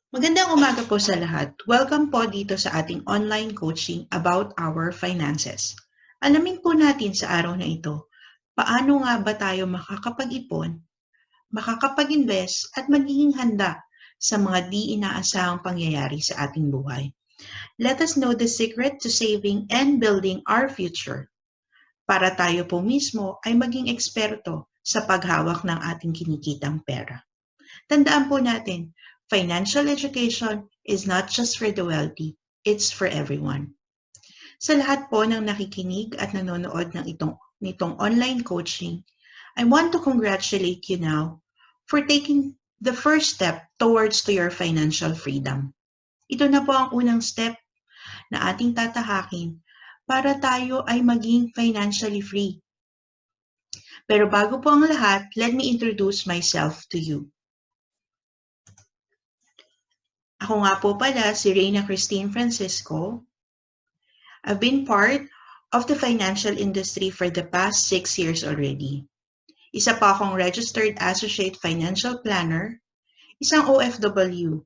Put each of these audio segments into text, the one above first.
Magandang umaga po sa lahat. Welcome po dito sa ating online coaching about our finances. Alamin po natin sa araw na ito, paano nga ba tayo makakapag-ipon, makakapag-invest at magiging handa sa mga di inaasahang pangyayari sa ating buhay. Let us know the secret to saving and building our future para tayo po mismo ay maging eksperto sa paghawak ng ating kinikitang pera. Tandaan po natin, financial education is not just for the wealthy, it's for everyone. Sa lahat po ng nakikinig at nanonood nitong online coaching, I want to congratulate you now for taking the first step towards to your financial freedom. Ito na po ang unang step na ating tatahakin para tayo ay maging financially free. Pero bago po ang lahat, let me introduce myself to you. Ako nga po pala si Reyna Christine Francisco. I've been part of the financial industry for the past 6 years already. Isa pa akong Registered Associate Financial Planner, isang OFW,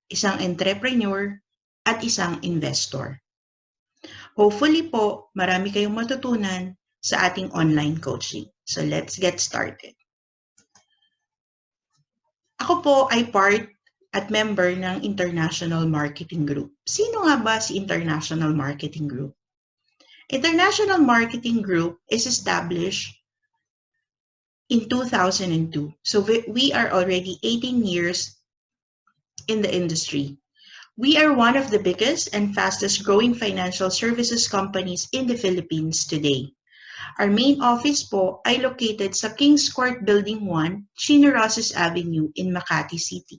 isang entrepreneur, at isang investor. Hopefully po, marami kayong matutunan sa ating online coaching. So let's get started. Ako po ay part at member ng International Marketing Group. Sino nga ba si International Marketing Group? International Marketing Group is established in 2002. So we are already 18 years in the industry. We are one of the biggest and fastest growing financial services companies in the Philippines today. Our main office po ay located sa Kings Court Building 1, Chino Rosas Avenue in Makati City.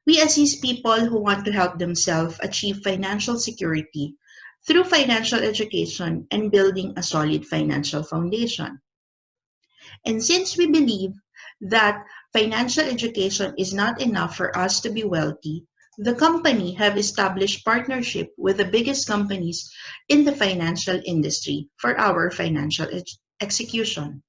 We assist people who want to help themselves achieve financial security through financial education and building a solid financial foundation. And since we believe that financial education is not enough for us to be wealthy, the company have established partnership with the biggest companies in the financial industry for our financial execution.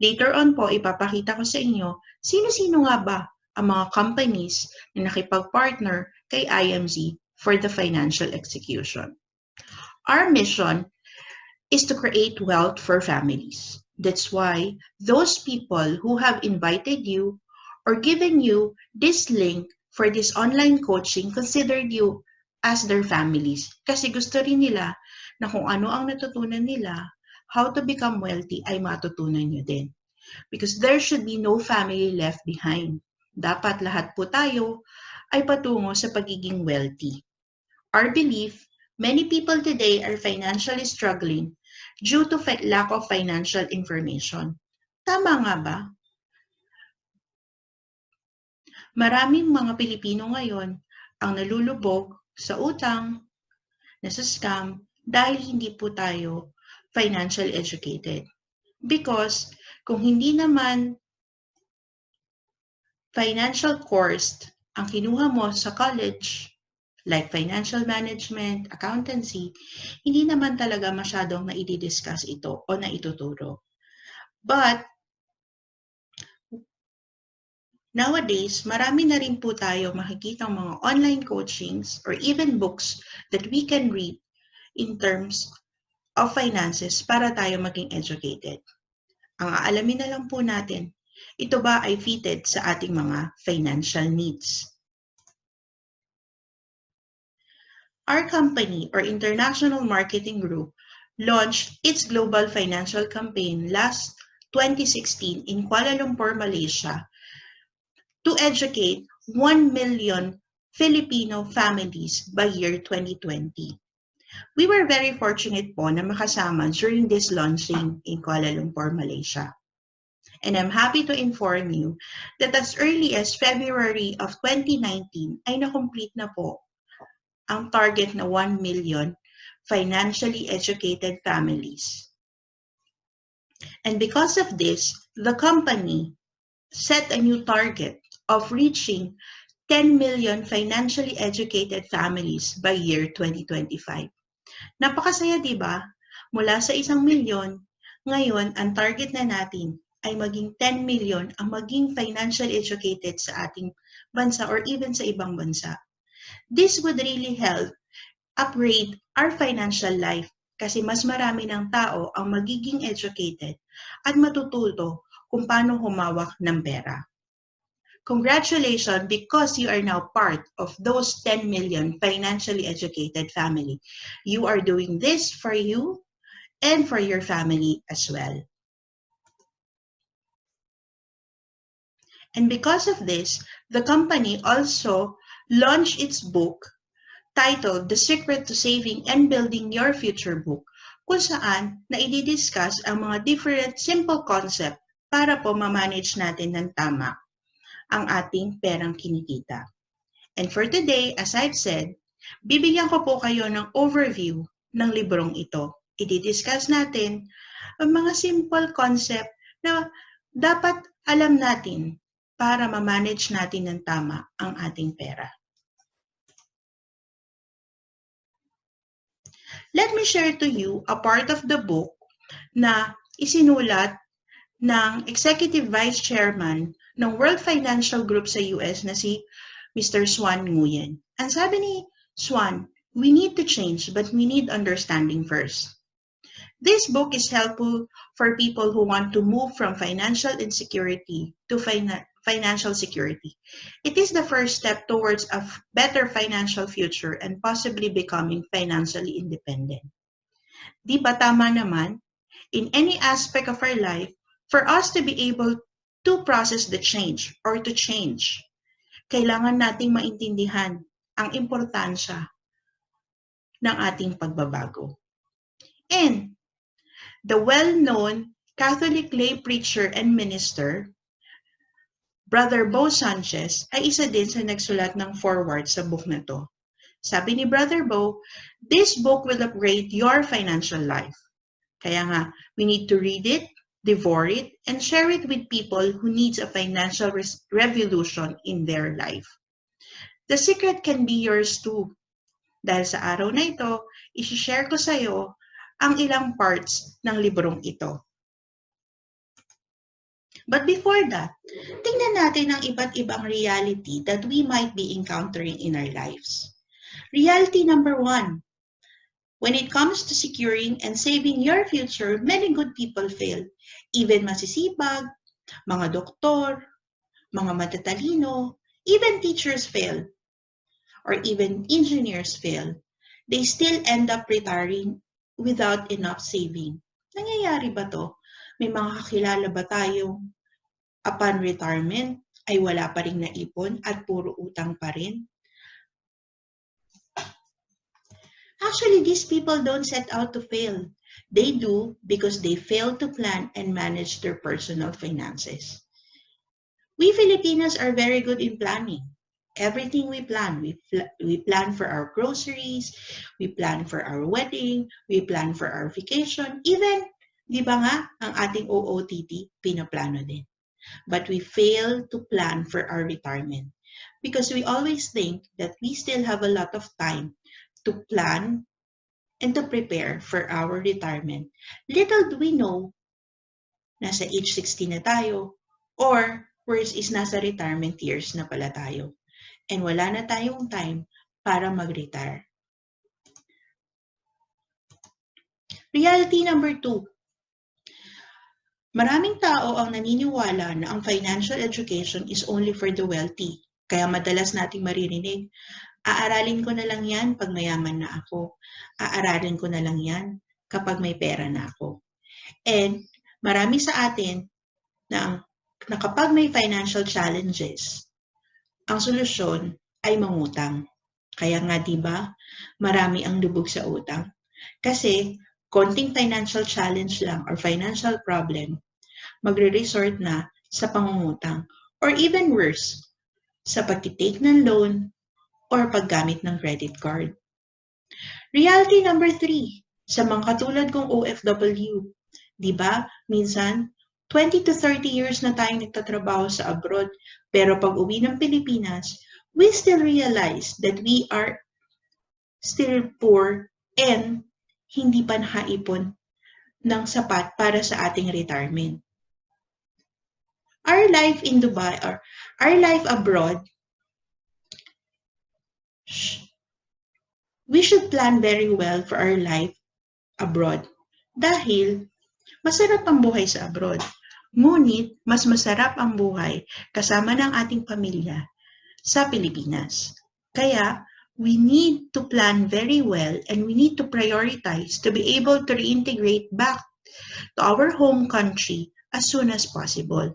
Later on po, ipapakita ko sa inyo, sino-sino nga ba ang mga companies na nakipag-partner kay IMZ for the financial execution. Our mission is to create wealth for families. That's why those people who have invited you or given you this link for this online coaching considered you as their families. Kasi gusto rin nila na kung ano ang natutunan nila, how to become wealthy ay matutunan nyo din. Because there should be no family left behind. Dapat lahat po tayo ay patungo sa pagiging wealthy. Our belief, many people today are financially struggling due to lack of financial information. Tama nga ba? Maraming mga Pilipino ngayon ang nalulubog sa utang, nasa scam, dahil hindi po tayo financially educated. Because kung hindi naman financial course ang kinuha mo sa college, like financial management, accountancy, hindi naman talaga masyadong na-discuss ito o naituturo. But nowadays, marami na rin po tayo makikitang mga online coachings or even books that we can read in terms of finances para tayo maging educated. Ang aalamin na lang po natin, ito ba ay fitted sa ating mga financial needs? Our company or International Marketing Group launched its global financial campaign last 2016 in Kuala Lumpur, Malaysia to educate 1 million Filipino families by year 2020. We were very fortunate po na makasama during this launching in Kuala Lumpur, Malaysia. And I'm happy to inform you that as early as February of 2019 ay na-complete na po ang target na 1 million financially educated families. And because of this, the company set a new target of reaching 10 million financially educated families by year 2025. Napakasaya, di ba? Mula sa 1 milyon, ngayon ang target na natin ay maging 10 million ang maging financially educated sa ating bansa or even sa ibang bansa. This would really help upgrade our financial life kasi mas marami ng tao ang magiging educated at matututo kung paano humawak ng pera. Congratulations because you are now part of those 10 million financially educated family. You are doing this for you and for your family as well. And because of this, the company also launched its book titled The Secret to Saving and Building Your Future Book, kung saan na i-discuss ang mga different simple concept para po ma-manage natin ng tama ang ating perang kinikita. And for today, as I've said, bibigyan ko po kayo ng overview ng librong ito. I-discuss natin ang mga simple concept na dapat alam natin para ma-manage natin ng tama ang ating pera. Let me share to you a part of the book na isinulat ng Executive Vice Chairman ng World Financial Group sa US na si Mr. Swan Nguyen. Ang sabi ni Swan, we need to change but we need understanding first. This book is helpful for people who want to move from financial insecurity to financial security. It is the first step towards a better financial future and possibly becoming financially independent. Di ba tama naman? In any aspect of our life, for us to be able to process the change or to change, kailangan nating maintindihan ang importansya ng ating pagbabago. And the well-known Catholic lay preacher and minister, Brother Bo Sanchez, ay isa din sa nagsulat ng foreword sa book na to. Sabi ni Brother Bo, this book will upgrade your financial life. Kaya nga, we need to read it, devour it, and share it with people who needs a financial revolution in their life. The secret can be yours too. Dahil sa araw na ito, isi-share ko sa iyo ang ilang parts ng librong ito. But before that, tingnan natin ang iba't ibang reality that we might be encountering in our lives. Reality number 1. When it comes to securing and saving your future, many good people fail. Even masisipag, mga doktor, mga matatalino, even teachers fail, or even engineers fail. They still end up retiring without enough saving. Nangyayari ba to? May mga kakilala ba tayong upon retirement ay wala pa ring naipon at puro utang pa rin? Actually, these people don't set out to fail. They do because they fail to plan and manage their personal finances. We Filipinos are very good in planning. Everything we plan. We plan for our groceries, we plan for our wedding, we plan for our vacation. Even, di ba nga, ang ating OOTD, pinaplano din. But we fail to plan for our retirement because we always think that we still have a lot of time to plan and to prepare for our retirement. Little do we know, nasa age 60 na tayo, or worse is nasa retirement years na pala tayo. And wala na tayong time para mag-retire. Reality number 2. Maraming tao ang naniniwala na ang financial education is only for the wealthy. Kaya madalas nating maririnig, aaralin ko na lang yan pag mayaman na ako. Aaralin ko na lang yan kapag may pera na ako. And marami sa atin na kapag may financial challenges, ang solusyon ay mangutang. Kaya nga diba, marami ang lubog sa utang. Kasi konting financial challenge lang or financial problem, magre-resort na sa pangungutang or even worse, sa pagtitake ng loan or paggamit ng credit card. Reality number 3, sa mga katulad kong OFW, di ba, minsan 20 to 30 years na tayong nagtatrabaho sa abroad, pero pag uwi ng Pilipinas, we still realize that we are still poor and hindi pa nakaipon ng sapat para sa ating retirement. Our life in Dubai or our life abroad, we should plan very well for our life abroad. Dahil masarap ang buhay sa abroad. Ngunit mas masarap ang buhay kasama ng ating pamilya sa Pilipinas. Kaya, we need to plan very well and we need to prioritize to be able to reintegrate back to our home country as soon as possible.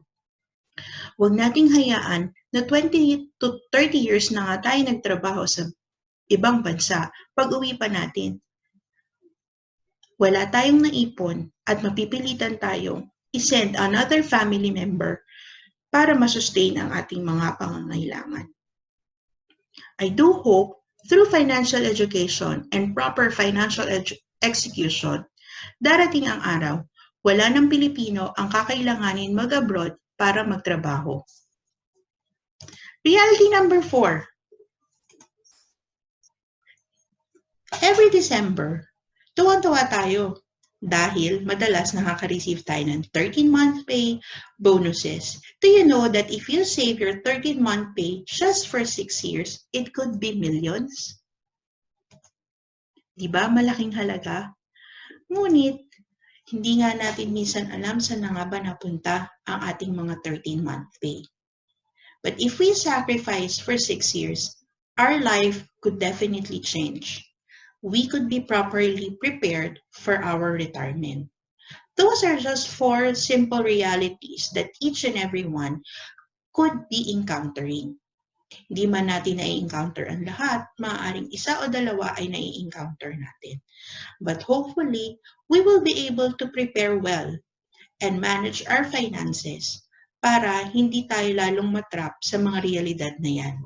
Huwag nating hayaan na 20 to 30 years na nga tayo nagtrabaho sa ibang bansa. Pag-uwi pa natin, wala tayong naipon at mapipilitan tayong isend another family member para masustain ang ating mga pangangailangan. I do hope through financial education and proper financial execution, darating ang araw, wala ng Pilipino ang kakailanganin mag-abroad para magtrabaho. Reality number 4. Every December, tuwan-tuwa tayo dahil madalas nakaka-receive tayo ng 13-month pay bonuses. Do you know that if you save your 13-month pay just for 6 years, it could be millions? Diba malaking halaga? Ngunit, hindi nga natin minsan alam saan na nga ba napunta ang ating mga 13-month pay. But if we sacrifice for 6 years, our life could definitely change. We could be properly prepared for our retirement. Those are just 4 simple realities that each and every one could be encountering. Hindi man natin na-encounter ang lahat, maaaring isa o dalawa ay na-encounter natin. But hopefully, we will be able to prepare well and manage our finances para hindi tayo lalong matrap sa mga realidad na yan.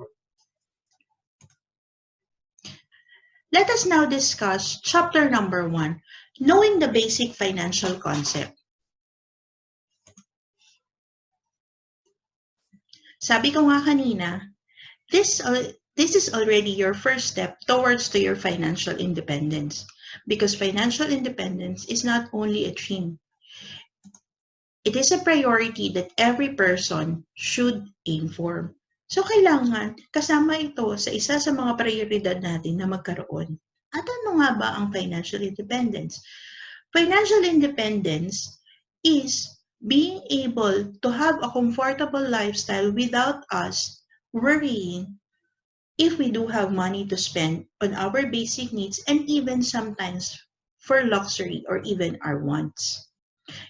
Let us now discuss chapter number 1, knowing the basic financial concept. Sabi ko nga kanina, this is already your first step towards to your financial independence, because financial independence is not only a dream. It is a priority that every person should aim for. So, kailangan kasama ito sa isa sa mga prioridad natin na magkaroon. At ano nga ba ang financial independence? Financial independence is being able to have a comfortable lifestyle without us worrying if we do have money to spend on our basic needs and even sometimes for luxury or even our wants.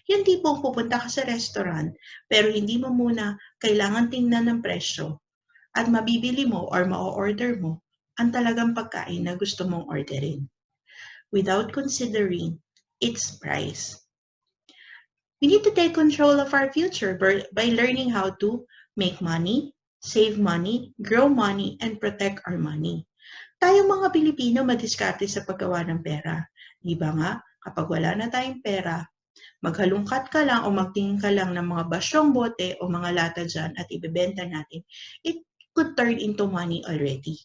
Yung tipong pupunta ka sa restaurant pero hindi mo muna kailangan tingnan ng presyo at mabibili mo or ma-order mo ang talagang pagkain na gusto mong orderin without considering its price. We need to take control of our future by learning how to make money, save money, grow money, and protect our money. Tayong mga Pilipino madiskarte sa paggawa ng pera. Di ba nga, kapag wala na tayong pera, maghalungkat ka lang o magtingin ka lang ng mga basyong bote o mga lata dyan at ibebenta natin, it could turn into money already.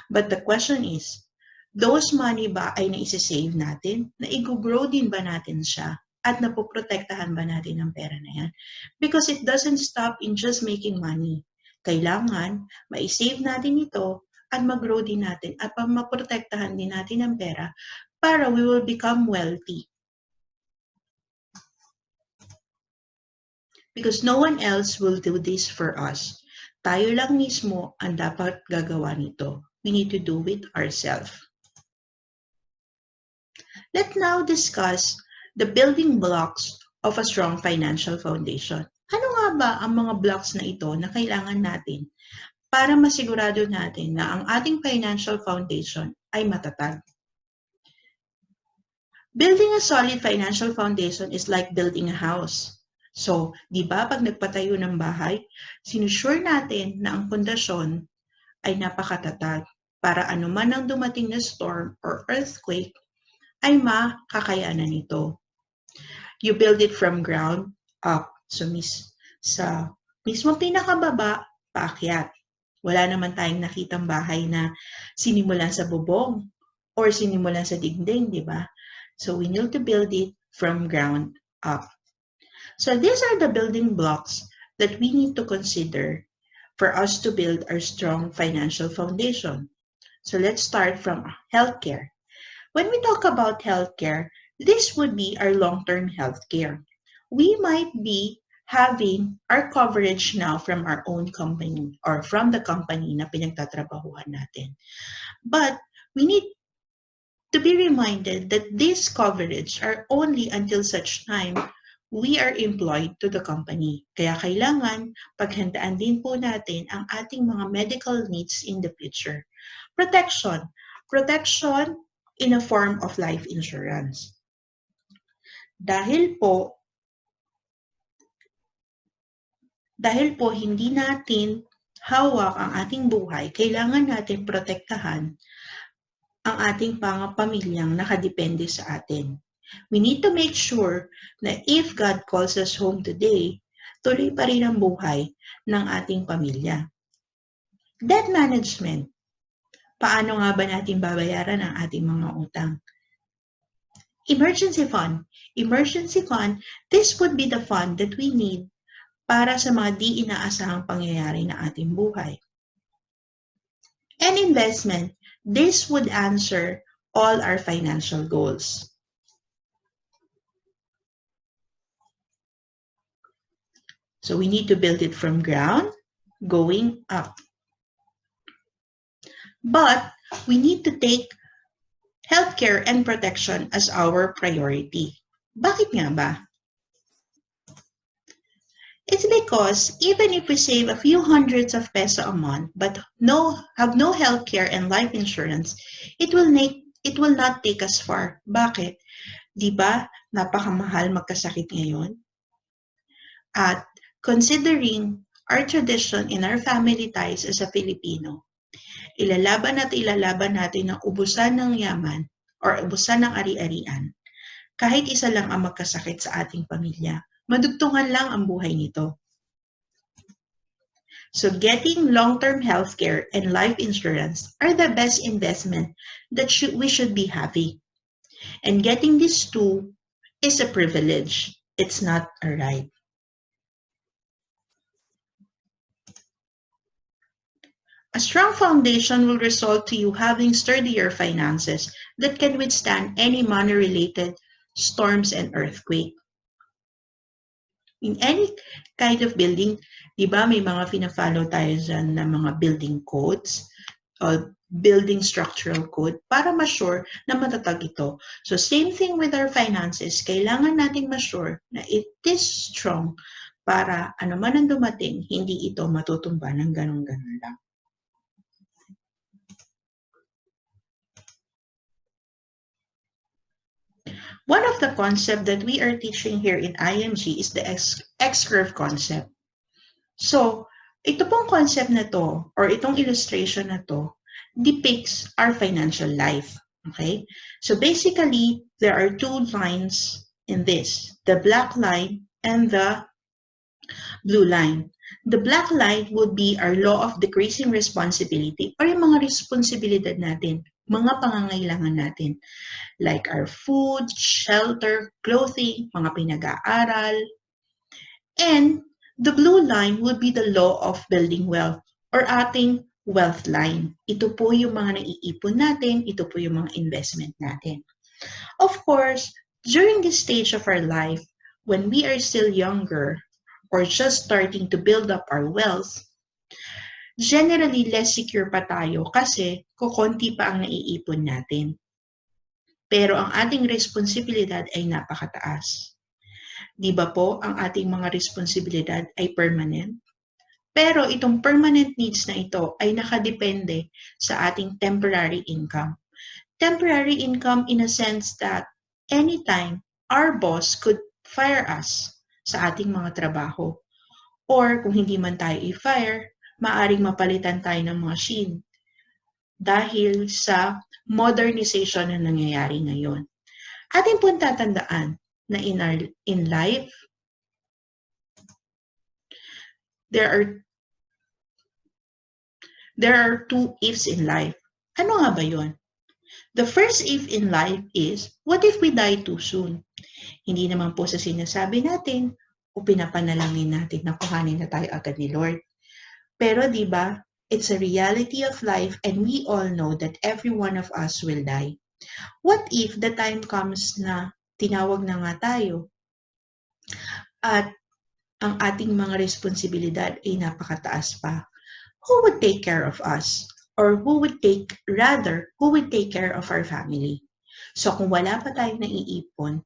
But the question is, those money ba ay naisisave natin? Na-grow din ba natin siya? At napoprotektahan ba natin ang pera na yan? Because it doesn't stop in just making money. Kailangan ma-save natin ito at mag-grow din natin at maprotektahan din natin ang pera para we will become wealthy. Because no one else will do this for us. Tayo lang mismo ang dapat gagawa nito. We need to do it ourselves. Let's now discuss the building blocks of a strong financial foundation. Ano nga ba ang mga blocks na ito na kailangan natin para masigurado natin na ang ating financial foundation ay matatag? Building a solid financial foundation is like building a house. So, di ba pag nagpatayo ng bahay, sinusure natin na ang pundasyon ay napakatatag para anuman ang dumating na storm or earthquake ay makakayanan nito. You build it from ground up. So, sa mismo pinakababa, paakyat. Wala naman tayong nakitang bahay na sinimulan sa bubong or sinimulan sa dingding, di ba? So, we need to build it from ground up. So, these are the building blocks that we need to consider for us to build our strong financial foundation. So let's start from healthcare. When we talk about healthcare, this would be our long-term healthcare. We might be having our coverage now from our own company or from the company na pinagtatrabahuhan natin. But we need to be reminded that this coverage are only until such time we are employed to the company. Kaya kailangan paghandaan din po natin ang ating mga medical needs in the future. Protection. Protection in a form of life insurance. Dahil po hindi natin hawak ang ating buhay, kailangan natin protektahan ang ating pamilyang nakadepende sa atin. We need to make sure na if God calls us home today, tuloy pa rin ang buhay ng ating pamilya. Debt management. Paano nga ba natin babayaran ang ating mga utang? Emergency fund. Emergency fund, this would be the fund that we need para sa mga di inaasahang pangyayari na ating buhay. And investment, this would answer all our financial goals. So we need to build it from ground, going up. But we need to take healthcare and protection as our priority. Bakit nga ba? It's because even if we save a few hundreds of peso a month but have no healthcare and life insurance, it will not take us far. Bakit? Di ba napakamahal magkasakit ngayon? At considering our tradition in our family ties as a Filipino, ilalaban natin ang ubusan ng yaman or ubusan ng ari-arian. Kahit isa lang ang magkasakit sa ating pamilya, madugtungan lang ang buhay nito. So getting long-term healthcare and life insurance are the best investment that we should be having. And getting these two is a privilege. It's not a right. A strong foundation will result to you having sturdier finances that can withstand any money-related storms and earthquake. In any kind of building, di ba may mga fina-follow tayo dyan na mga building codes or building structural code para ma-sure na matatag ito. So same thing with our finances, kailangan nating ma-sure na it is strong para ano man ang dumating, hindi ito matutumba ng ganun-ganun lang. One of the concepts that we are teaching here in IMG is the X-curve concept. So, ito pong concept na to, or itong illustration na to, depicts our financial life. Okay? So basically, there are two lines in this, the black line and the blue line. The black line would be our law of decreasing responsibility or yung mga responsibilidad natin, mga pangangailangan natin, like our food, shelter, clothing, mga pinag-aaral. And the blue line would be the law of building wealth or ating wealth line. Ito po yung mga naiipon natin, ito po yung mga investment natin. Of course, during this stage of our life, when we are still younger or just starting to build up our wealth, generally less secure pa tayo kasi kukonti pa ang naiipon natin. Pero ang ating responsibilidad ay napakataas. Di ba po, ang ating mga responsibilidad ay permanent? Pero itong permanent needs na ito ay nakadepende sa ating temporary income. Temporary income in a sense that anytime our boss could fire us sa ating mga trabaho. Or kung hindi man tayo i-fire, maaring mapalitan tayo ng machine dahil sa modernization na nangyayari ngayon. Ating pong tatandaan na in life, there are two ifs in life. Ano nga ba yun? The first if in life is, what if we die too soon? Hindi naman po sa sinasabi natin, o pinapanalangin natin na kuhanin na tayo agad ni Lord. Pero di ba, it's a reality of life and we all know that every one of us will die. What if the time comes na tinawag na nga tayo at ang ating mga responsibilidad ay napakataas pa? Who would take care of us? Or who would take care of our family? So kung wala pa tayong naiipon,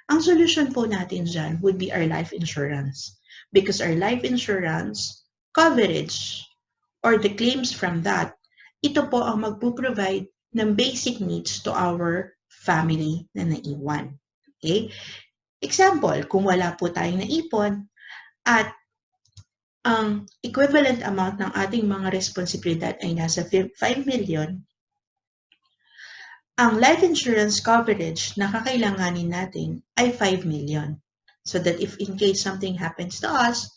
ang solusyon po natin dyan would be our life insurance. Because our life insurance coverage or the claims from that, ito po ang magpo-provide ng basic needs to our family na naiwan. Okay? Example, kung wala po tayong naipon at ang equivalent amount ng ating mga responsibilidad ay nasa 5 million, ang life insurance coverage na kakailanganin natin ay 5 million. So that if in case something happens to us,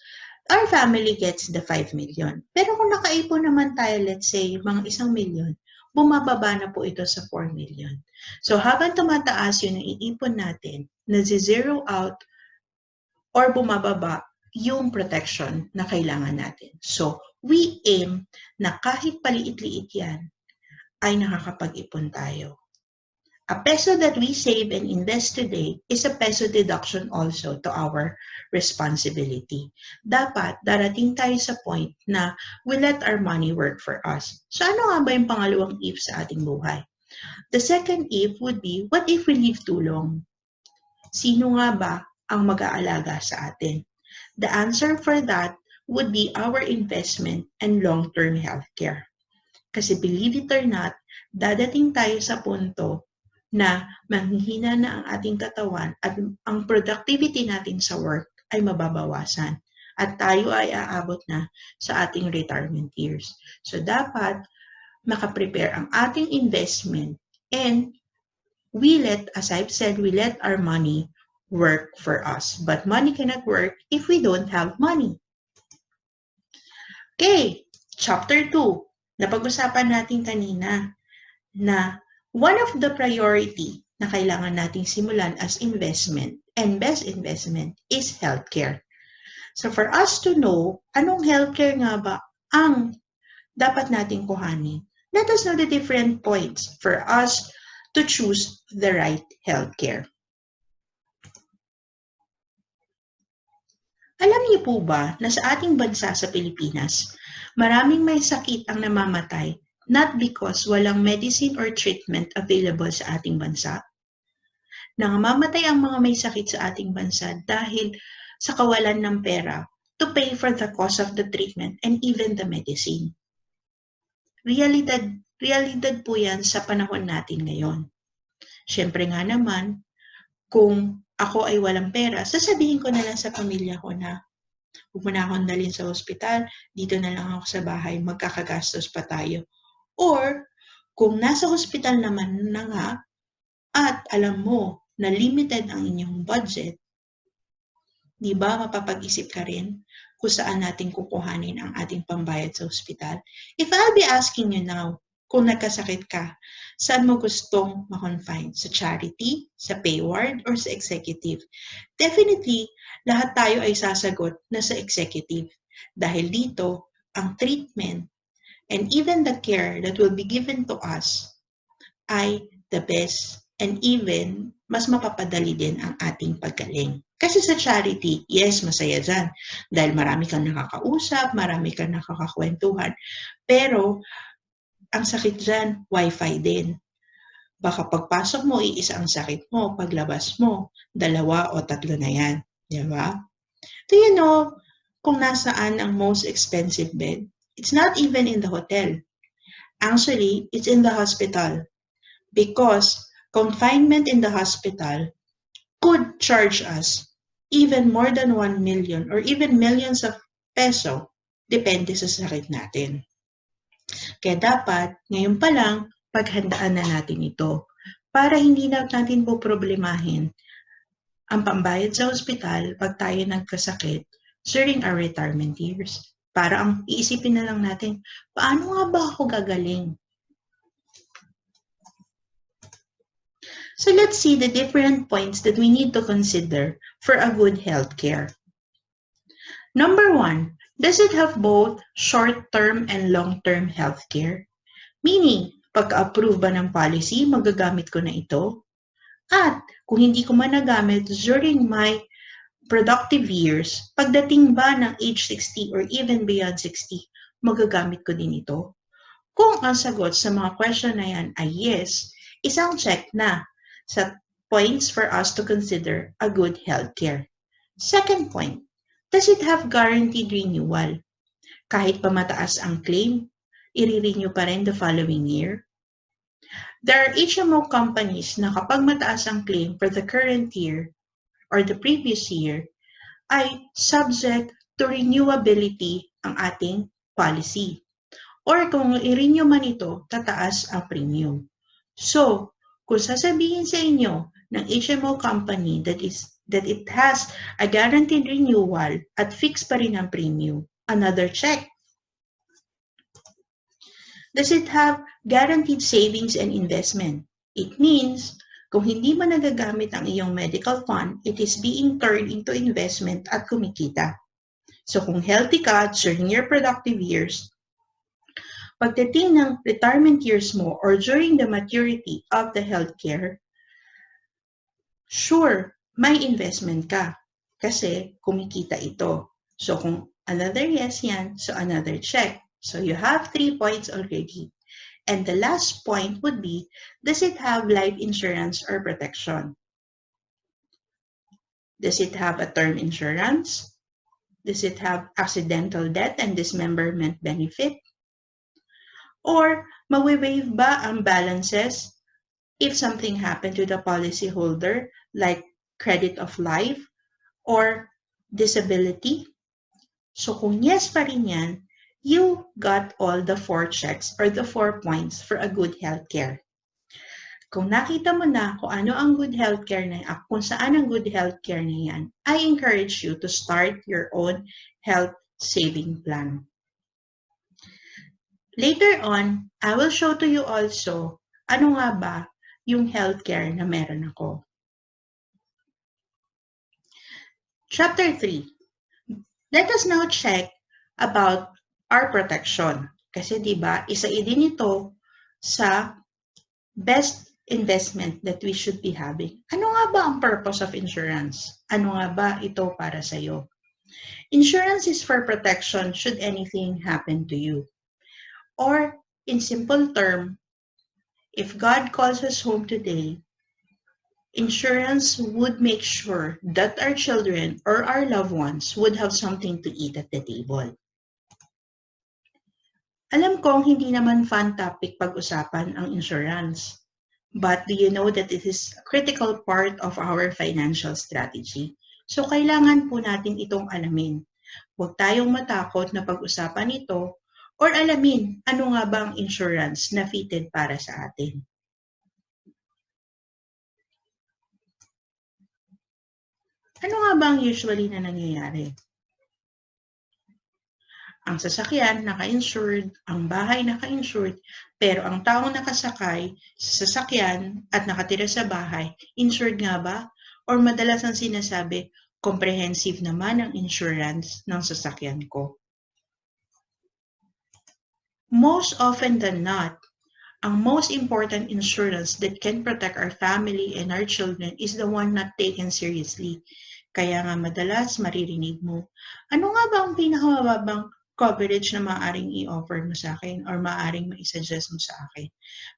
our family gets the 5 million. Pero kung nakaipon naman tayo, let's say, mga 1 million, bumababa na po ito sa 4 million. So habang tumataas yung naiipon natin, na-zero out or bumababa yung protection na kailangan natin. So we aim na kahit paliit-liit yan, ay nakakapag-ipon tayo. A peso that we save and invest today is a peso deduction also to our responsibility. Dapat darating tayo sa point na we let our money work for us. So ano nga ba yung pangalawang if sa ating buhay? The second if would be, what if we live too long? Sino nga ba ang mag-aalaga sa atin? The answer for that would be our investment and long-term healthcare. Kasi believe it or not, dadating tayo sa punto na manghihina na ang ating katawan at ang productivity natin sa work ay mababawasan at tayo ay aabot na sa ating retirement years. So dapat makaprepare ang ating investment and as I've said, we let our money work for us. But money cannot work if we don't have money. Okay, chapter 2. Napag-usapan natin kanina na one of the priority na kailangan nating simulan as investment and best investment is healthcare. So for us to know, anong healthcare nga ba ang dapat nating kuhanin? Let us know the different points for us to choose the right healthcare. Alam niyo po ba na sa ating bansa sa Pilipinas, maraming may sakit ang namamatay not because walang medicine or treatment available sa ating bansa? Namamatay ang mga may sakit sa ating bansa dahil sa kawalan ng pera to pay for the cost of the treatment and even the medicine. Realidad po yan sa panahon natin ngayon. Siyempre nga naman, kung ako ay walang pera, sasabihin ko na lang sa pamilya ko na huwag mo na akong dalhin sa ospital, dito na lang ako sa bahay, magkakagastos pa tayo. Or, kung nasa hospital naman na nga, at alam mo na limited ang inyong budget, di ba mapapag-isip ka rin kung saan natin kukuhanin ang ating pambayad sa ospital? If I'll be asking you now, kung nagkasakit ka, saan mo gustong ma-confine? Sa charity, sa pay ward, or sa executive? Definitely, lahat tayo ay sasagot na sa executive. Dahil dito, ang treatment and even the care that will be given to us ay the best and even mas mapapadali din ang ating paggaling. Kasi sa charity, yes, masaya dyan. Dahil marami kang nakakausap, marami kang nakakakwentuhan. Pero, ang sakit dyan, wifi din. Baka pagpasok mo, iisa ang sakit mo. Paglabas mo, 2 o 3 na yan. Diba? Do you know kung nasaan ang most expensive bed? It's not even in the hotel. Actually, it's in the hospital. Because confinement in the hospital could charge us even more than 1 million or even millions of peso depende sa sakit natin. Kaya dapat, ngayon pa lang, paghandaan na natin ito para hindi na natin po problemahin ang pambayad sa ospital pag tayo nagkasakit during our retirement years. Para ang iisipin na lang natin, paano nga ba ako gagaling? So let's see the different points that we need to consider for a good healthcare. Number 1, does it have both short-term and long-term healthcare? Meaning, pagka-approve ba ng policy, magagamit ko na ito? At kung hindi ko man nagamit during my productive years, pagdating ba ng age 60 or even beyond 60, magagamit ko din ito? Kung ang sagot sa mga question na yan ay yes, isang check na sa points for us to consider a good healthcare. Second point, does it have guaranteed renewal? Kahit pa mataas ang claim, i-renew pa rin the following year? There are HMO companies na kapag mataas ang claim for the current year or the previous year, ay subject to renewability ang ating policy. Or kung i-renew man ito, tataas ang premium. So, kung sasabihin sa inyo ng HMO company that it has a guaranteed renewal at fixed pa rin ang premium, another check. Does it have guaranteed savings and investment? It means, kung hindi mo nagagamit ang iyong medical fund, it is being turned into investment at kumikita. So kung healthy ka during your productive years, pagdating ng retirement years mo or during the maturity of the healthcare, sure, may investment ka kasi kumikita ito. So kung another yes yan, so another check. So you have 3 points already. And the last point would be, does it have life insurance or protection? Does it have a term insurance? Does it have accidental death and dismemberment benefit? Or mawi-waive ba ang balances if something happened to the policyholder like credit of life or disability? So kung yes pa rin yan, you got all the 4 checks or the 4 points for a good healthcare. Kung nakita mo na kung ano ang good healthcare na yan, kung saan ang good healthcare na yan, I encourage you to start your own health saving plan. Later on, I will show to you also ano nga ba yung healthcare na meron ako. Chapter 3. Let us now check about our protection. Kasi diba, isa din ito sa best investment that we should be having. Ano nga ba ang purpose of insurance? Ano nga ba ito para sa'yo? Insurance is for protection should anything happen to you. Or, in simple term, if God calls us home today, insurance would make sure that our children or our loved ones would have something to eat at the table. Alam kong hindi naman fun topic pag-usapan ang insurance. But do you know that it is a critical part of our financial strategy? So kailangan po natin itong alamin. Huwag tayong matakot na pag-usapan ito or alamin ano nga ba ang insurance na fitted para sa atin. Ano nga ba ang usually na nangyayari? Ang sasakyan naka-insured, ang bahay naka-insured, pero ang taong nakasakay sa sasakyan at nakatira sa bahay, insured nga ba? Or madalas ang sinasabi, comprehensive naman ang insurance ng sasakyan ko. Most often than not, ang most important insurance that can protect our family and our children is the one not taken seriously. Kaya nga madalas maririnig mo, ano nga ba ang pinakamababang coverage na maaaring i-offer mo sa akin or maaaring ma-suggest mo sa akin?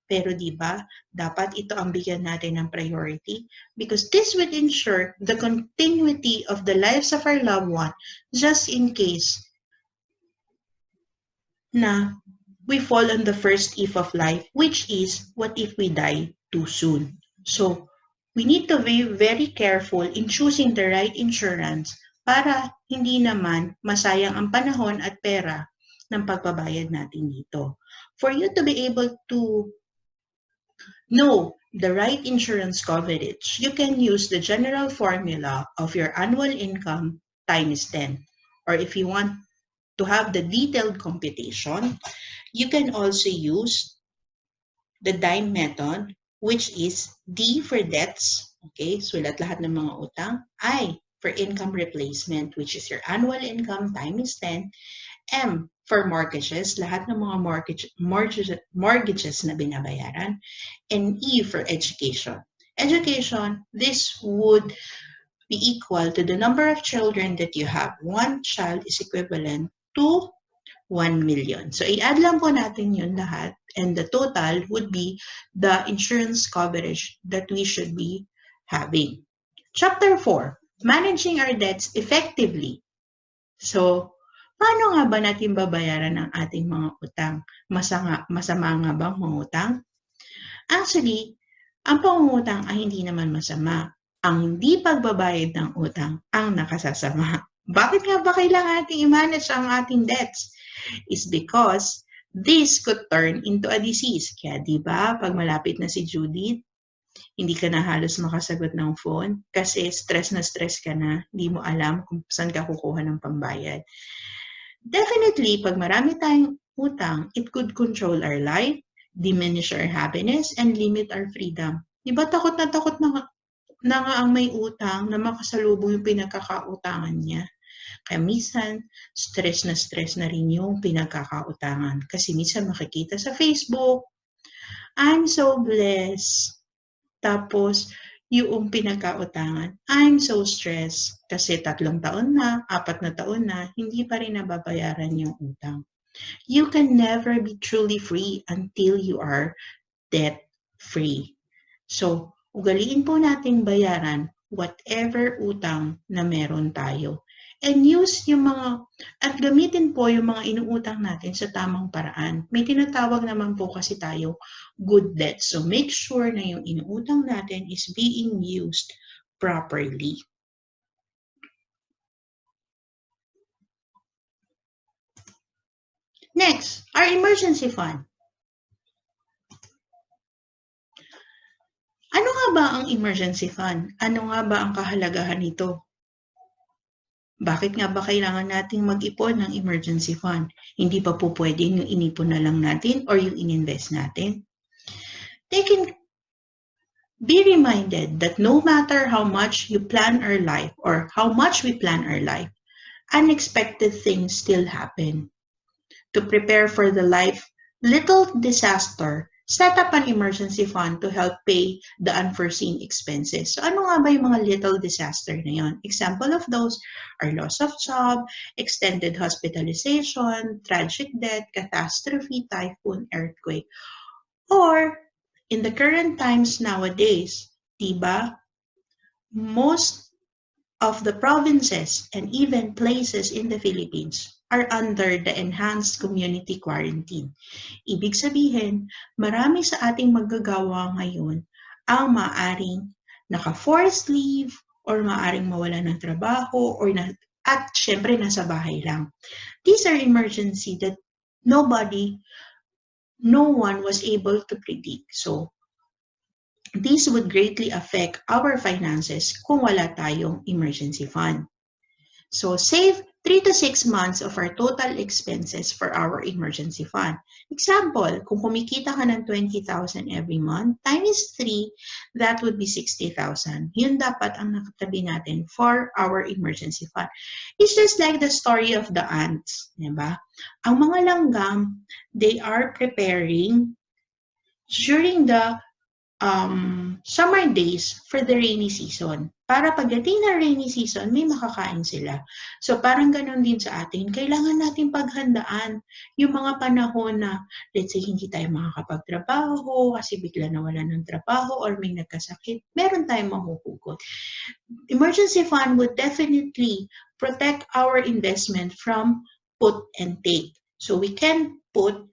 Pero di ba, dapat ito ang bigyan natin ng priority because this will ensure the continuity of the lives of our loved one just in case na we fall on the first if of life, which is, what if we die too soon? So, we need to be very careful in choosing the right insurance para hindi naman masayang ang panahon at pera ng pagbabayad natin dito. For you to be able to know the right insurance coverage, you can use the general formula of your annual income times 10. Or if you want to have the detailed computation, you can also use the dime method, which is D for debts. Okay, sulat lahat ng mga utang. I for income replacement, which is your annual income times 10. M for mortgages, lahat ng mga mortgages na binabayaran. And E for education. Education, this would be equal to the number of children that you have. One child is equivalent to 1 million. So, i-add lang po natin yun lahat. And the total would be the insurance coverage that we should be having. Chapter 4, managing our debts effectively. So, paano nga ba natin babayaran ang ating mga utang? Masama nga bang mangutang? Actually, ang pangungutang ay hindi naman masama. Ang hindi pagbabayad ng utang ang nakasasama. Bakit nga ba kailangan natin i-manage ang ating debts? Is because this could turn into a disease. Kaya di ba, pag malapit na si Judith, hindi ka na halos makasagot ng phone kasi stress na stress ka na, hindi mo alam kung saan ka kukuha ng pambayad. Definitely, pag marami tayong utang, it could control our life, diminish our happiness, and limit our freedom. Di ba takot na nga ang may utang na makasalubong yung pinagkakautangan niya? Kaya minsan, stress na rin yung pinagkakautangan. Kasi minsan makikita sa Facebook, I'm so blessed. Tapos, yung pinagkautangan, I'm so stressed. Kasi 3 taon na, 4 na taon na, hindi pa rin nababayaran yung utang. You can never be truly free until you are debt-free. So, ugaliin po natin bayaran whatever utang na meron tayo. And use yung at gamitin po yung mga inuutang natin sa tamang paraan. May tinatawag naman po kasi tayo good debt. So make sure na yung inuutang natin is being used properly. Next, our emergency fund. Ano nga ba ang emergency fund? Ano nga ba ang kahalagahan nito? Bakit nga ba kailangan nating mag-ipon ng emergency fund? Hindi pa po pwedeng yung inipon na lang natin or yung ininvest natin? They can be reminded that no matter how much you plan our life or how much we plan our life, unexpected things still happen. To prepare for the little disaster, set up an emergency fund to help pay the unforeseen expenses. So ano nga ba yung mga little disaster na yun? Example of those are loss of job, extended hospitalization, tragic death, catastrophe, typhoon, earthquake. Or, in the current times nowadays, diba, most of the provinces and even places in the Philippines are under the enhanced community quarantine. Ibig sabihin, marami sa ating maggagawa ngayon ang maaring naka-forced leave or maaring mawala ng trabaho at syempre nasa bahay lang. These are emergency that no one was able to predict. So, this would greatly affect our finances kung wala tayong emergency fund. So, save 3 to 6 months of our total expenses for our emergency fund. Example, kung kumikita ka ng 20,000 every month, times 3, that would be 60,000. Yun dapat ang nakatabi natin for our emergency fund. It's just like the story of the ants, diba? Ang mga langgam, they are preparing during the summer days for the rainy season. Para pagdating ng rainy season, may makakain sila. So parang ganun din sa atin, kailangan natin paghandaan yung mga panahon na, let's say, hindi tayo makakapagtrabaho kasi bigla nawala ng trabaho or may nagkasakit, meron tayong mahuhugot. Emergency fund would definitely protect our investment from put and take. So we can put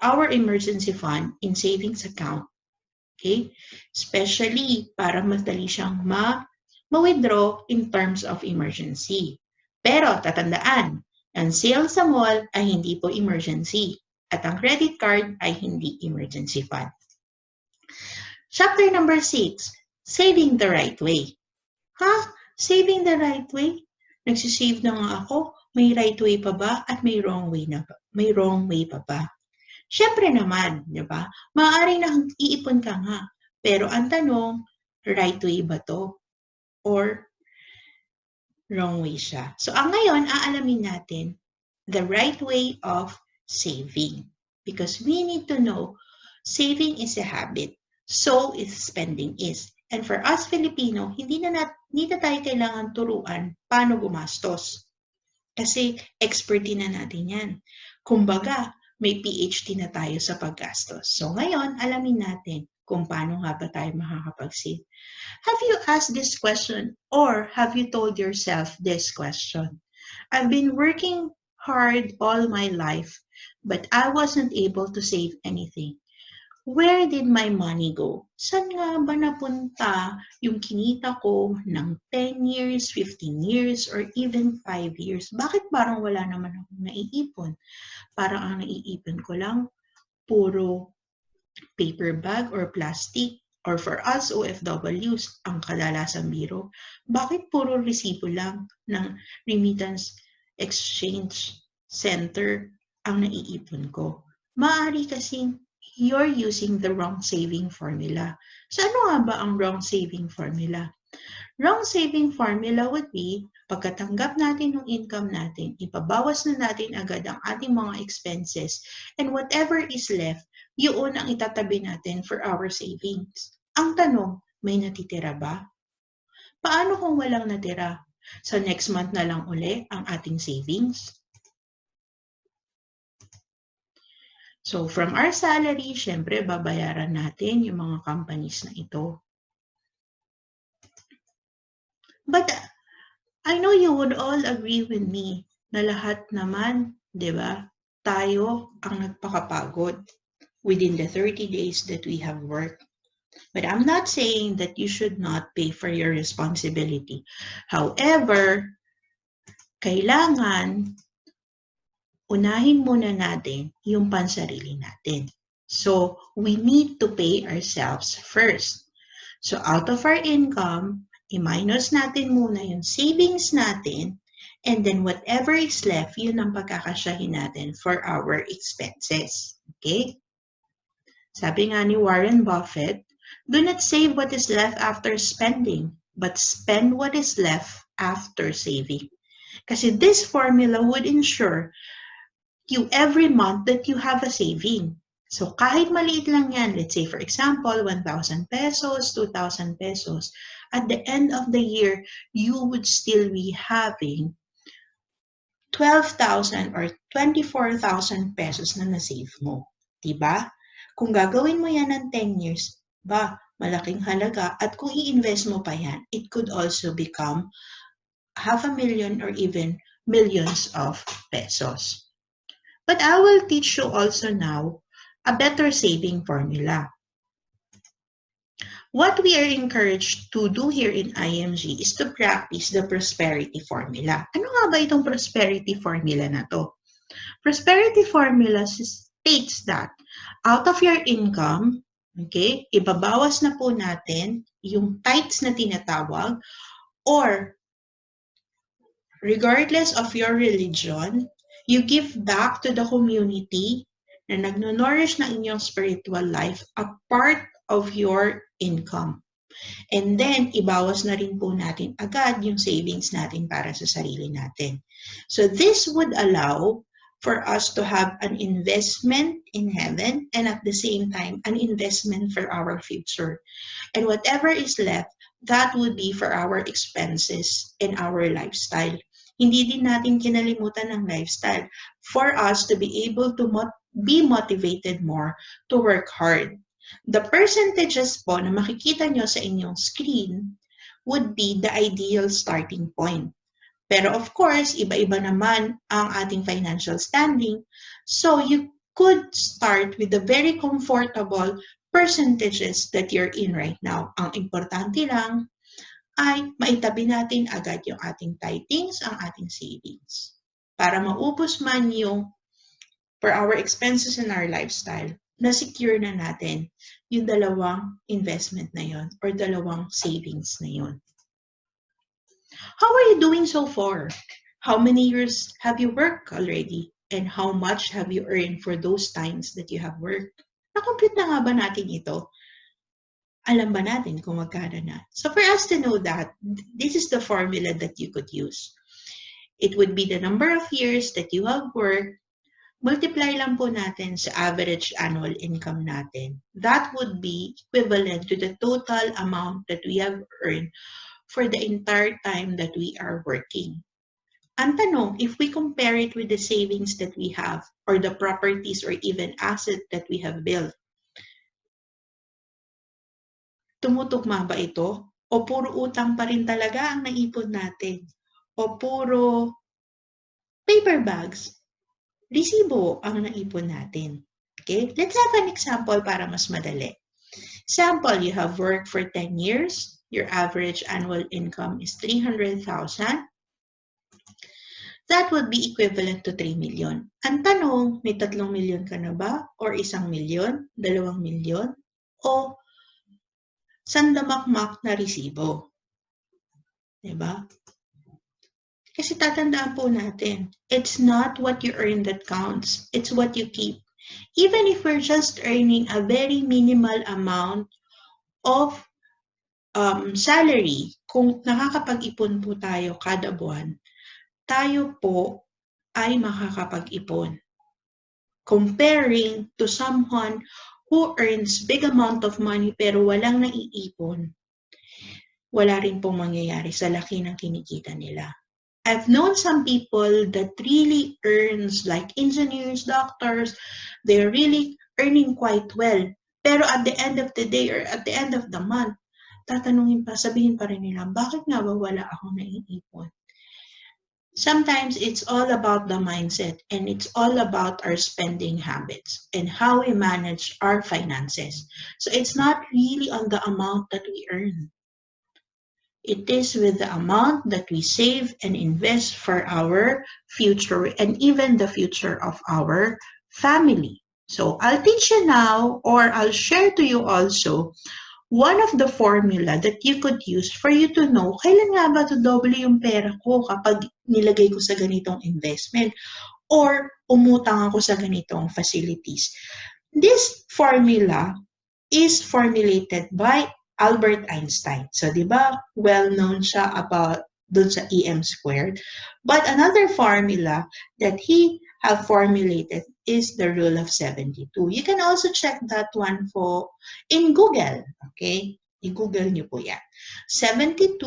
our emergency fund in savings account. Okay? Especially para madali siyang ma-withdraw in terms of emergency. Pero tatandaan, ang sale sa mall ay hindi po emergency at ang credit card ay hindi emergency fund. Chapter number 6, saving the right way. Saving the right way? Nagsisave na nga ako, may right way pa ba at may wrong way pa ba? Siyempre naman, di ba? Maaaring iipon ka nga. Pero ang tanong, right way ba to? Or Wrong way siya. So, ngayon, aalamin natin the right way of saving. Because we need to know, saving is a habit. So is spending is. And for us Filipino, hindi na tayo kailangan turuan paano gumastos. Kasi expertine na natin yan. Kumbaga, may PhD na tayo sa paggastos. So ngayon, alamin natin kung paano nga ba tayo makakapag-save. Have you asked this question or have you told yourself this question? I've been working hard all my life, but I wasn't able to save anything. Where did my money go? Saan nga ba napunta yung kinita ko ng 10 years, 15 years, or even 5 years? Bakit parang wala naman akong naiipon? Parang ang naiipon ko lang, puro paper bag or plastic. Or for us OFWs, ang kadalasang biro, bakit puro resibo lang ng remittance exchange center ang naiipon ko? Maaari kasing you're using the wrong saving formula. So ano nga ba ang wrong saving formula? Wrong saving formula would be, pagkatanggap natin ng income natin, ipabawas na natin agad ang ating mga expenses, and whatever is left, yun ang itatabi natin for our savings. Ang tanong, may natitira ba? Paano kung walang natira? So next month na lang uli ang ating savings? So from our salary, syempre babayaran natin yung mga companies na ito. But I know you would all agree with me na lahat naman, di ba, tayo ang nagpakapagod within the 30 days that we have worked. But I'm not saying that you should not pay for your responsibility. However, kailangan unahin muna natin yung pansarili natin. So, we need to pay ourselves first. So, out of our income, i-minus natin muna yung savings natin, and then whatever is left, yun ang pagkakasyahin natin for our expenses. Okay? Sabi nga ni Warren Buffett, do not save what is left after spending, but spend what is left after saving. Kasi this formula would ensure you every month that you have a saving. So kahit maliit lang yan, let's say for example, 1,000 pesos, 2,000 pesos, at the end of the year, you would still be having 12,000 or 24,000 pesos na na-save mo. Diba? Kung gagawin mo yan ng 10 years, malaking halaga. At kung i-invest mo pa yan, it could also become 500,000 or even millions of pesos. But I will teach you also now a better saving formula. What we are encouraged to do here in IMG is to practice the prosperity formula. Ano nga ba itong prosperity formula na to? Prosperity formula states that out of your income, okay, ibabawas na po natin yung tithes na tinatawag, or regardless of your religion, you give back to the community na nagno-nourish ng inyong spiritual life a part of your income. And then, ibawas na rin po natin agad yung savings natin para sa sarili natin. So this would allow for us to have an investment in heaven and at the same time, an investment for our future. And whatever is left, that would be for our expenses and our lifestyle. Hindi din natin kinalimutan ng lifestyle for us to be able to be motivated more to work hard. The percentages po na makikita nyo sa inyong screen would be the ideal starting point. Pero of course, iba-iba naman ang ating financial standing. So you could start with the very comfortable percentages that you're in right now. Ang importante lang ay maitabi natin agad yung ating tithings, ang ating savings. Para maubos man yung for our expenses and our lifestyle, na-secure na natin yung dalawang investment na yon or dalawang savings na yon. How are you doing so far? How many years have you worked already? And how much have you earned for those times that you have worked? Na-complete na nga ba natin ito? alam ba natin kung magkano na? So for us to know that, this is the formula that you could use. It would be the number of years that you have worked, multiply lang po natin sa average annual income natin. That would be equivalent to the total amount that we have earned for the entire time that we are working. Ang tanong, if we compare it with the savings that we have or the properties or even asset that we have built, tumutugma ba ito? O puro utang pa rin talaga ang naipon natin? O puro paper bags, resibo ang naipon natin? Okay, let's have an example para mas madali. Example, you have worked for 10 years. Your average annual income is 300,000. That would be equivalent to 3 million. Ang tanong, may 3 million ka na ba? Or 1 million? 2 million? O sandamakmak na resibo? Diba? Kasi tatandaan po natin, it's not what you earn that counts. It's what you keep. Even if we're just earning a very minimal amount of salary, kung nakakapag-ipon po tayo kada buwan, tayo po ay makakapag-ipon. Comparing to someone who earns big amount of money pero walang naiipon, wala rin pong mangyayari sa laki ng kinikita nila. I've known some people that really earns like engineers, doctors, they're really earning quite well. Pero at the end of the day or at the end of the month, tatanungin pa, sabihin pa rin nila, bakit nga ba wala akong naiipon? Sometimes it's all about the mindset and it's all about our spending habits and how we manage our finances. So it's not really on the amount that we earn. It is with the amount that we save and invest for our future and even the future of our family. So I'll teach you now, or I'll share to you also one of the formula that you could use for you to know kailan nga ba doble yung pera ko kapag nilagay ko sa ganitong investment or umutang ako sa ganitong facilities. This formula is formulated by Albert Einstein. So, di ba, well-known siya about dun sa EM squared. But another formula that he have formulated is the rule of 72. You can also check that one po in Google. Okay? I-Google nyo po yan. 72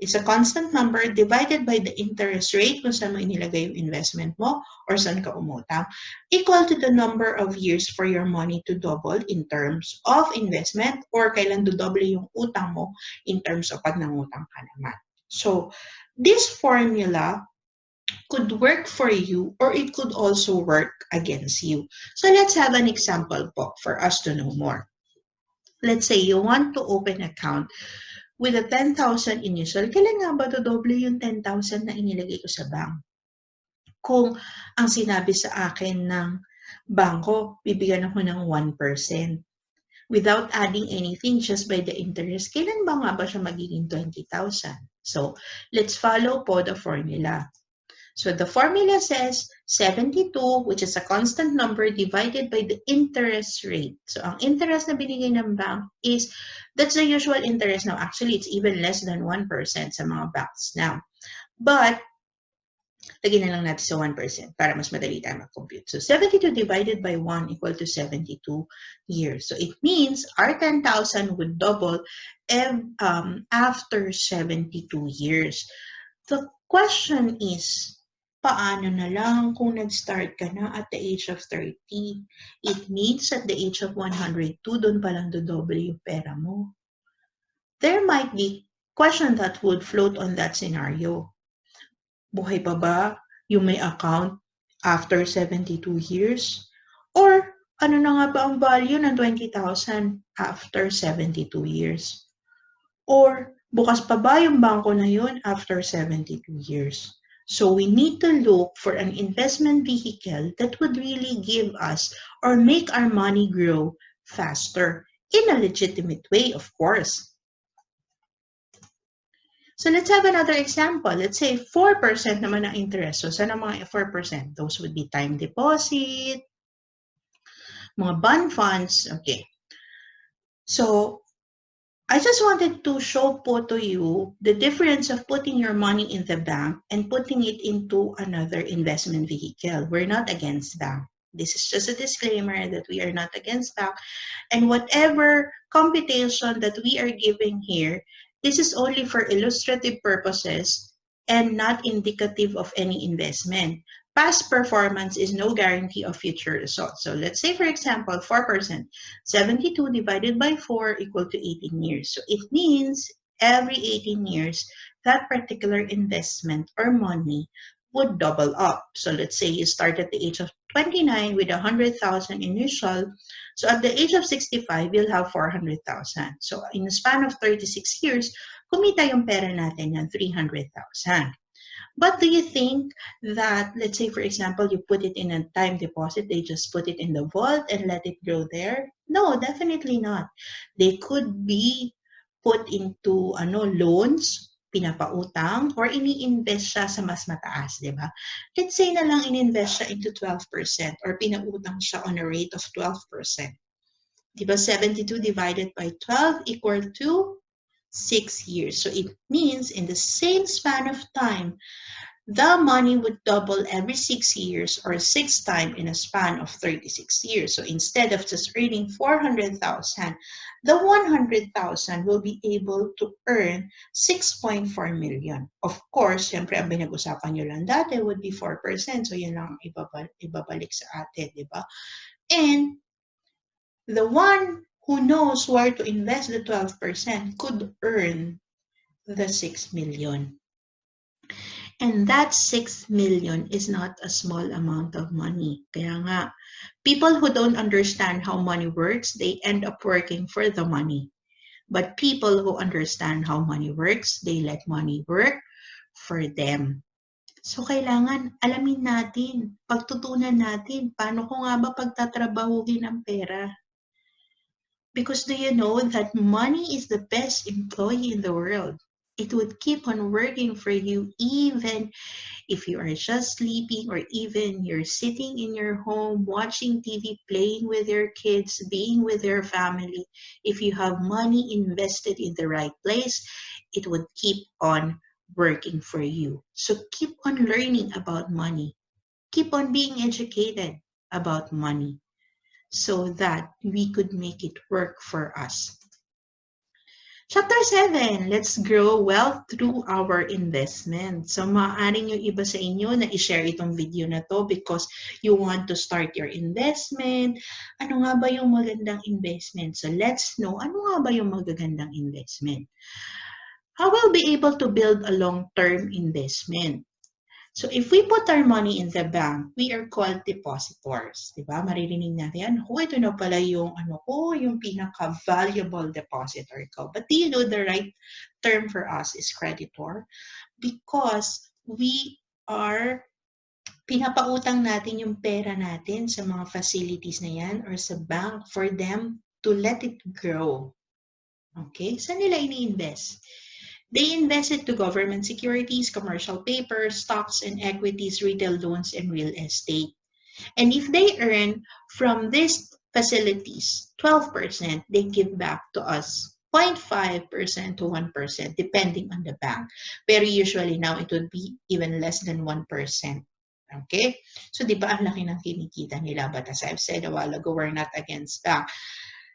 is a constant number divided by the interest rate kung saan mo inilagay yung investment mo or saan ka umutang, equal to the number of years for your money to double in terms of investment or kailan dodoble yung utang mo in terms of pag nangutang ka naman. So, this formula could work for you or it could also work against you. So, let's have an example po for us to know more. Let's say you want to open an account with a 10,000 initial. Kailan nga ba dodoble yung 10,000 na inilagay ko sa bank? Kung ang sinabi sa akin ng bangko, bibigyan ako ng 1%. Without adding anything, just by the interest, kailan ba nga ba siya magiging 20,000? So, let's follow po the formula. So, the formula says 72, which is a constant number, divided by the interest rate. So, ang interest na binigay ng bank is, that's the usual interest now. Actually, it's even less than 1% sa mga banks now. But, lagyan na lang natin sa 1% para mas madali tayo mag-compute. So, 72 divided by 1 equal to 72 years. So, it means our 10,000 would double after 72 years. The question is, paano na lang kung nag-start ka na at the age of 30? It means at the age of 102, doon pa lang dodoble yung pera mo. There might be question that would float on that scenario. Buhay pa ba yung may account after 72 years? Or ano na nga ba ang value ng 20,000 after 72 years? Or bukas pa ba yung bangko na yun after 72 years? So we need to look for an investment vehicle that would really give us or make our money grow faster in a legitimate way, of course. So let's have another example. Let's say 4% naman ang interest. So saan ang mga 4%? Those would be time deposit, mga bond funds. Okay. So I just wanted to show po to you the difference of putting your money in the bank and putting it into another investment vehicle. We're not against bank. This is just a disclaimer that we are not against bank. And whatever computation that we are giving here, this is only for illustrative purposes and not indicative of any investment. Past performance is no guarantee of future results. So let's say, for example, 4%, 72 divided by 4 equal to 18 years. So it means every 18 years, that particular investment or money would double up. So let's say you start at the age of 29 with 100,000 initial. So at the age of 65, you'll have 400,000. So in a span of 36 years, kumita yung pera natin ng 300,000. But do you think that, let's say, for example, you put it in a time deposit, they just put it in the vault and let it grow there? No, definitely not. They could be put into loans, pinapautang, or ini-invest siya sa mas mataas, di ba? Let's say na lang in-invest siya into 12% or pinautang siya on a rate of 12%. Di ba 72 divided by 12 equal to 6 years. So it means in the same span of time, the money would double every 6 years or 6 times in a span of 36 years. So instead of just earning 400,000, the 100,000 will be able to earn 6.4 million. Of course, syempre ang pinag-usapan nyo lang dati would be 4%. So yun lang ibabalik sa atin, di ba? And the one who knows where to invest the 12% could earn the 6 million. And that 6 million is not a small amount of money. Kaya nga, people who don't understand how money works, they end up working for the money. But people who understand how money works, they let money work for them. So, kailangan alamin natin, pagtutunan natin, paano ko nga ba pagtatrabahuhin ang pera? Because do you know that money is the best employee in the world? It would keep on working for you even if you are just sleeping or even you're sitting in your home watching TV, playing with your kids, being with your family. If you have money invested in the right place, it would keep on working for you. So keep on learning about money. Keep on being educated about money so that we could make it work for us. Chapter 7, let's grow wealth through our investment. So, maaaring yung iba sa inyo na i-share itong video na to because you want to start your investment. Ano nga ba yung magandang investment? So, let's know, ano nga ba yung magagandang investment? How will be able to build a long-term investment? So, if we put our money in the bank, we are called depositors. Diba? Maririnig natin yan. Ito na pala yung, yung pinaka-valuable depositor ko. But do you know the right term for us is creditor? Because we are, pinapautang natin yung pera natin sa mga facilities na yan or sa bank for them to let it grow. Okay? Saan nila ini-invest? They invested to government securities, commercial papers, stocks and equities, retail loans, and real estate. And if they earn from these facilities 12%, they give back to us 0.5% to 1%, depending on the bank. Very usually now, it would be even less than 1%. Okay? So, di ba ang laki ng kinikita nila? But as I've said a while ago, we're not against bank.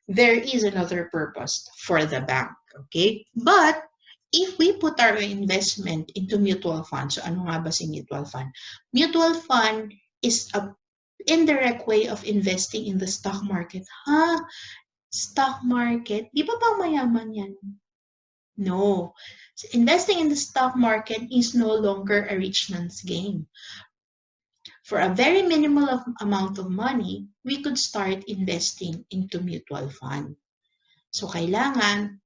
There is another purpose for the bank. Okay? But, if we put our investment into mutual funds, so ano nga ba si mutual fund? Mutual fund is a indirect way of investing in the stock market. Stock market? Di ba pang mayaman yan? No. So investing in the stock market is no longer a rich man's game. For a very minimal amount of money, we could start investing into mutual fund. So kailangan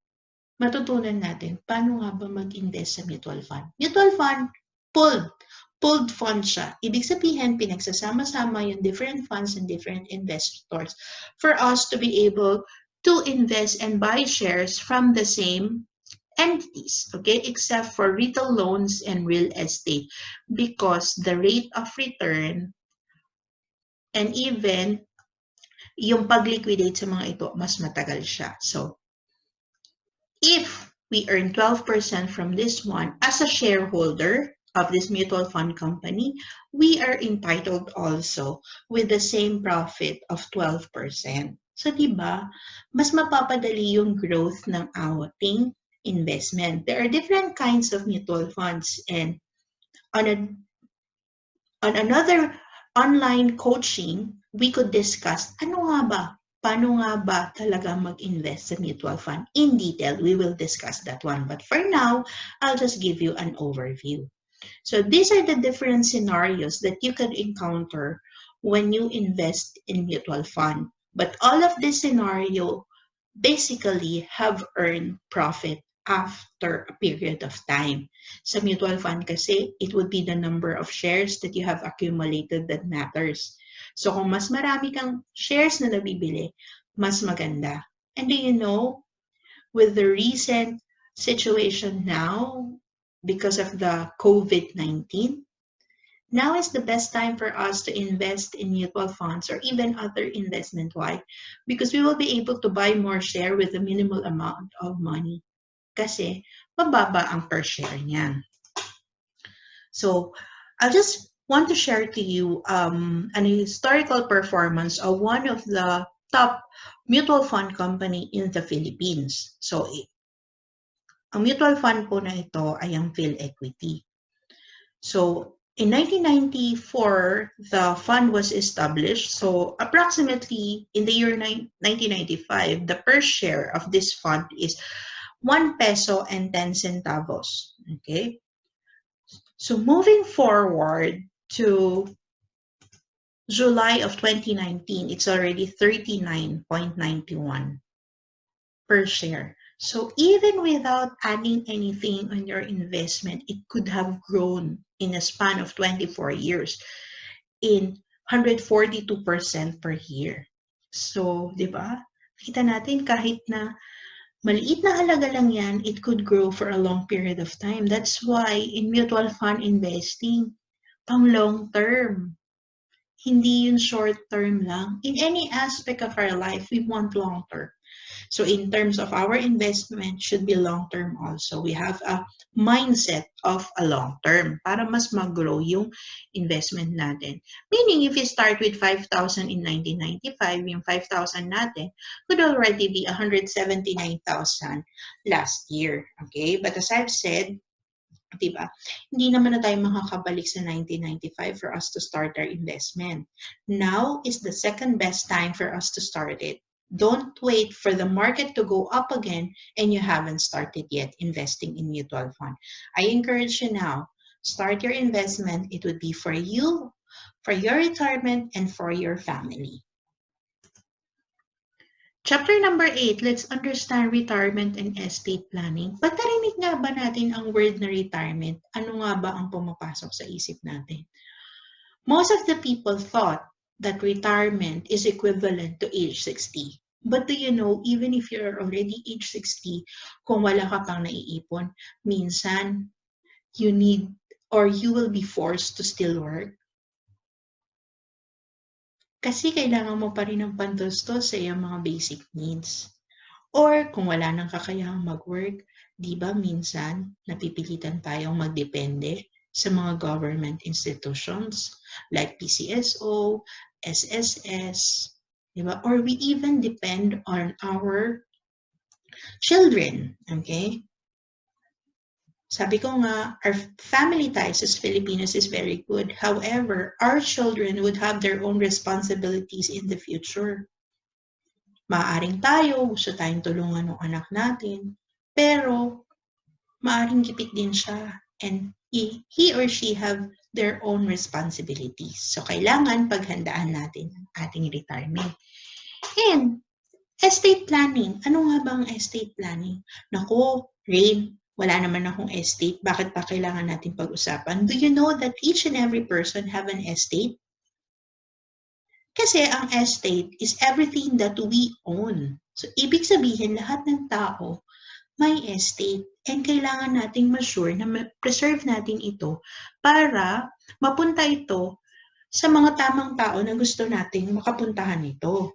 matutunan natin paano nga ba mag-invest sa mutual fund. Mutual fund, pooled fund siya. Ibig sabihin, pinagsasama-sama yung different funds and different investors for us to be able to invest and buy shares from the same entities, okay, except for retail loans and real estate because the rate of return and even yung pag-liquidate sa mga ito, mas matagal siya. So, if we earn 12% from this one as a shareholder of this mutual fund company, we are entitled also with the same profit of 12%. So, diba, mas mapapadali yung growth ng ating investment. There are different kinds of mutual funds, and on another online coaching, we could discuss paano nga ba talaga mag-invest sa mutual fund in detail. We will discuss that one. But for now, I'll just give you an overview. So these are the different scenarios that you could encounter when you invest in mutual fund. But all of this scenario basically have earned profit after a period of time. Sa mutual fund kasi, it would be the number of shares that you have accumulated that matters. So kung mas marami kang shares na nabibili, mas maganda. And do you know, with the recent situation now, because of the COVID-19, now is the best time for us to invest in mutual funds or even other investment. Why? Because we will be able to buy more share with a minimal amount of money. Kasi mababa ang per share niyan. So I just want to share to you an historical performance of one of the top mutual fund company in the Philippines. So ang mutual fund po na ito ay ang PhilEquity. So in 1994, the fund was established. So approximately in the year 1995, the per share of this fund is 1 peso and 10 centavos. Okay. So moving forward to July of 2019, it's already 39.91 per share. So even without adding anything on your investment, it could have grown in a span of 24 years in 142% per year. So, di ba? Kita natin kahit na maliit na halaga lang yan, it could grow for a long period of time. That's why in mutual fund investing, pang long term. Hindi yun short term lang. In any aspect of our life, we want long term. So in terms of our investment, should be long-term also. We have a mindset of a long-term para mas mag-grow yung investment natin. Meaning, if you start with 5,000 in 1995, yung 5,000 natin could already be 179,000 last year. Okay? But as I've said, diba, hindi naman na tayo makakabalik sa 1995 for us to start our investment. Now is the second best time for us to start it. Don't wait for the market to go up again and you haven't started yet investing in mutual fund. I encourage you now, start your investment. It would be for you, for your retirement, and for your family. Chapter number 8, let's understand retirement and estate planning. Pag narinig nga ba natin ang word na retirement, ano nga ba ang pumapasok sa isip natin? Most of the people thought that retirement is equivalent to age 60. But do you know, even if you're already age 60, kung wala ka pang naiipon, minsan you need or you will be forced to still work. Kasi kailangan mo pa rin ng pantustos sa iyong mga basic needs. Or kung wala nang kakayahang mag-work, di ba minsan napipilitan tayong magdepende sa mga government institutions like PCSO, SSS, diba? Or we even depend on our children, okay? Sabi ko nga, our family ties as Filipinos is very good. However, our children would have their own responsibilities in the future. Maaaring tayo, gusto tayong tulungan ng anak natin, pero maaaring gipit din siya and he or she have their own responsibilities. So, kailangan paghandaan natin ang ating retirement. And, estate planning. Ano nga ba ang estate planning? Naku, Rain, wala naman akong estate. Bakit pa kailangan natin pag-usapan? Do you know that each and every person have an estate? Kasi ang estate is everything that we own. So, ibig sabihin, lahat ng tao may estate. And kailangan nating ma-sure na preserve natin ito para mapunta ito sa mga tamang tao na gusto nating makapuntahan ito.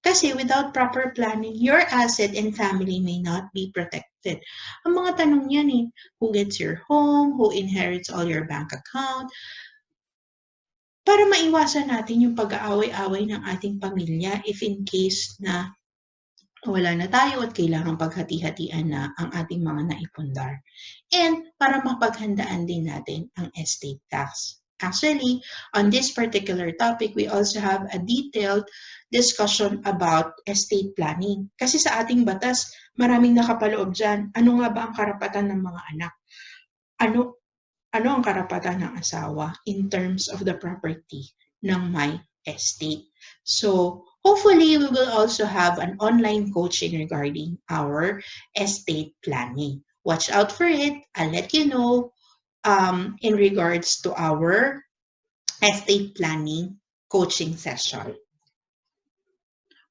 Kasi without proper planning, your asset and family may not be protected. Ang mga tanong yan eh, who gets your home, who inherits all your bank account, para maiwasan natin yung pag-aaway-away ng ating pamilya if in case na wala na tayo at kailangang paghati-hatian na ang ating mga naipundar. And para mapaghandaan din natin ang estate tax. Actually, on this particular topic, we also have a detailed discussion about estate planning. Kasi sa ating batas, maraming nakapaloob dyan. Ano nga ba ang karapatan ng mga anak? Ano ang karapatan ng asawa in terms of the property ng my estate? So, hopefully, we will also have an online coaching regarding our estate planning. Watch out for it. I'll let you know in regards to our estate planning coaching session.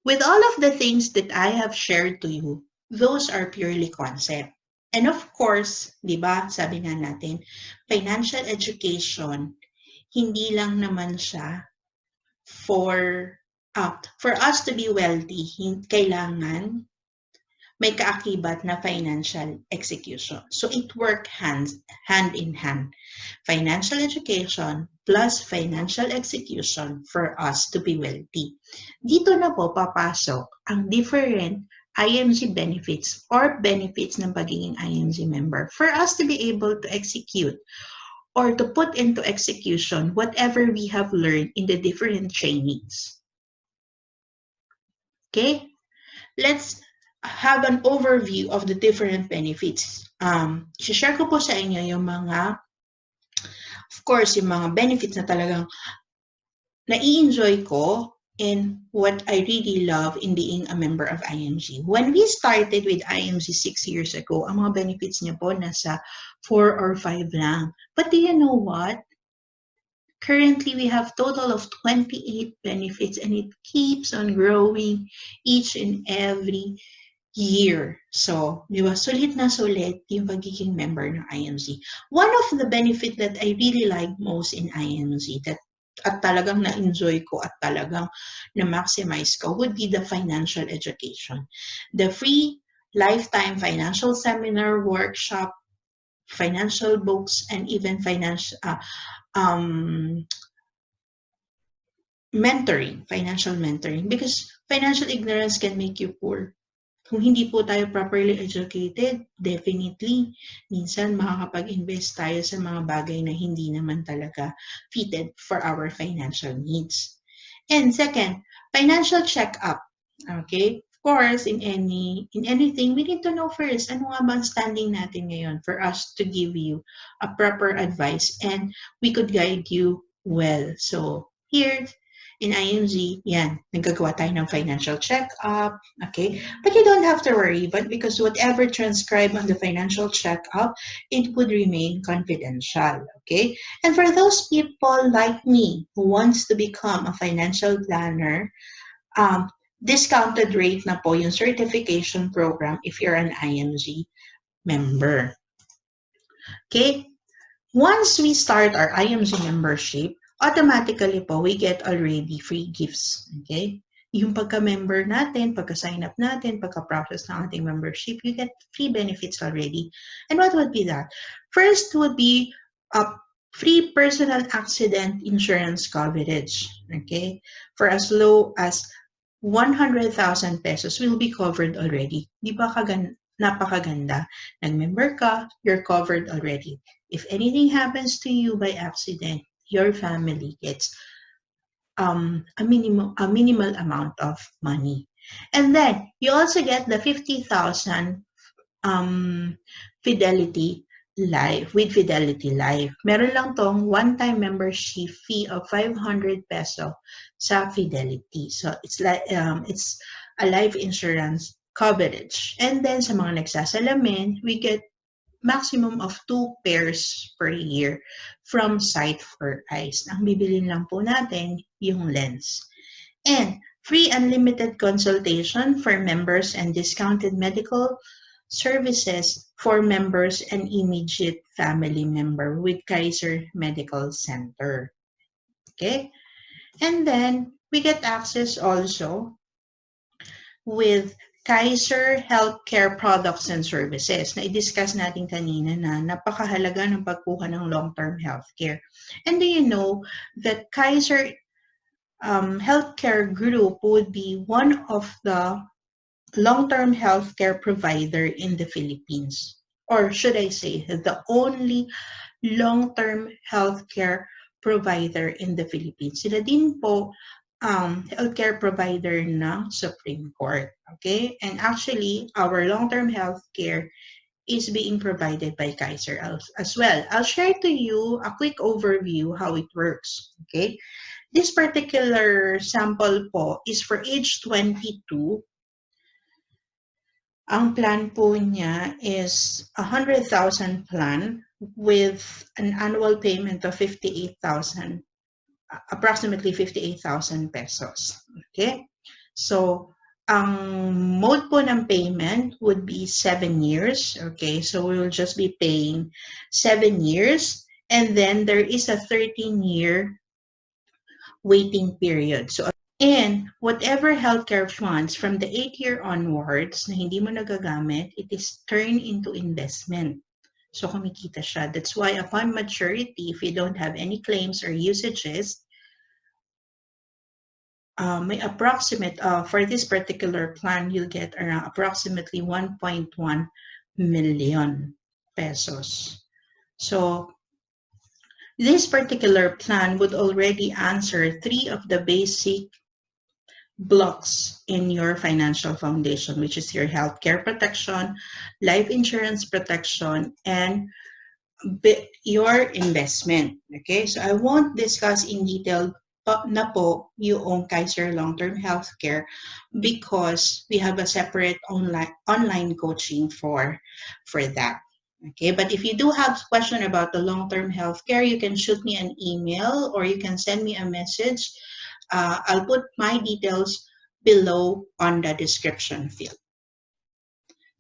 With all of the things that I have shared to you, those are purely concept. And of course, di ba, sabi nga natin, financial education, hindi lang naman siya for us to be wealthy, kailangan may kaakibat na financial execution. So it works hand in hand. Financial education plus financial execution for us to be wealthy. Dito na po papasok ang different IMG benefits or benefits ng pagiging IMG member for us to be able to execute or to put into execution whatever we have learned in the different trainings. Okay? Let's have an overview of the different benefits. Share ko po sa inyo yung mga, of course, yung mga benefits na talagang nai-enjoy ko and what I really love in being a member of IMG. When we started with IMG 6 years ago, ang mga benefits niya po nasa 4 or 5 lang. But do you know what? Currently, we have total of 28 benefits and it keeps on growing each and every year. So, di ba, sulit na sulit yung pagiging member ng IMG. One of the benefit that I really like most in IMG at talagang na-enjoy ko at talagang na-maximize ko would be the financial education. The free lifetime financial seminar, workshop, financial books, and even financial financial mentoring, because financial ignorance can make you poor. Kung hindi po tayo properly educated, definitely, minsan makakapag-invest tayo sa mga bagay na hindi naman talaga fitted for our financial needs. And second, financial check-up. Okay? Of course, in anything, we need to know first, ano nga ba ang standing natin ngayon for us to give you a proper advice and we could guide you well. So, here, in IMG, yan, nagagawa tayo ng financial check-up, okay? But you don't have to worry, but because whatever transcribed on the financial check-up, it would remain confidential, okay? And for those people like me who wants to become a financial planner, discounted rate na po yung certification program if you're an IMG member. Okay? Once we start our IMG membership, automatically po, we get already free gifts. Okay? Yung pagka-member natin, pagka-sign up natin, pagka-process ng ating membership, you get free benefits already. And what would be that? First would be a free personal accident insurance coverage. Okay? For as low as 100,000 pesos will be covered already. Di ba napakaganda? Nag-member ka, you're covered already. If anything happens to you by accident, your family gets a minimal amount of money. And then, you also get the 50,000 Fidelity Life, with Fidelity Life. Meron lang tong one-time membership fee of 500 peso sa Fidelity. So, it's like it's a life insurance coverage. And then, sa mga nagsasalamin, we get maximum of 2 pairs per year from Sight for Eyes. Ang bibilin lang po natin yung lens. And free unlimited consultation for members and discounted medical services for members and immediate family member with Kaiser Medical Center. Okay? And then, we get access also with Kaiser Healthcare Products and Services. Na-discuss natin kanina na napakahalaga ng pagkuha ng long-term healthcare. And do you know that Kaiser Healthcare Group would be one of the long-term healthcare provider in the Philippines? Or should I say, the only long-term healthcare provider in the Philippines. Sila din po healthcare provider ng Supreme Court. Okay? And actually, our long-term healthcare is being provided by Kaiser as well. I'll share to you a quick overview how it works. Okay? This particular sample po is for age 22. Ang plan po niya is 100,000 plan with an annual payment of 58,000, approximately 58,000 pesos. Okay? So, ang mode po ng payment would be 7 years. Okay? So, we will just be paying 7 years. And then, there is a 13-year waiting period. So, and whatever healthcare funds from the 8th year onwards na hindi mo nagagamit, it is turned into investment. So, kumikita siya. That's why upon maturity, if you don't have any claims or usages, may approximate, for this particular plan, you'll get around approximately 1.1 million pesos. So, this particular plan would already answer 3 of the basic blocks in your financial foundation, which is your healthcare protection, life insurance protection, and your investment. Okay, so I won't discuss in detail na po yung Kaiser long-term healthcare because we have a separate online coaching for that. Okay, but if you do have a question about the long-term healthcare, you can shoot me an email or you can send me a message. I'll put my details below on the description field.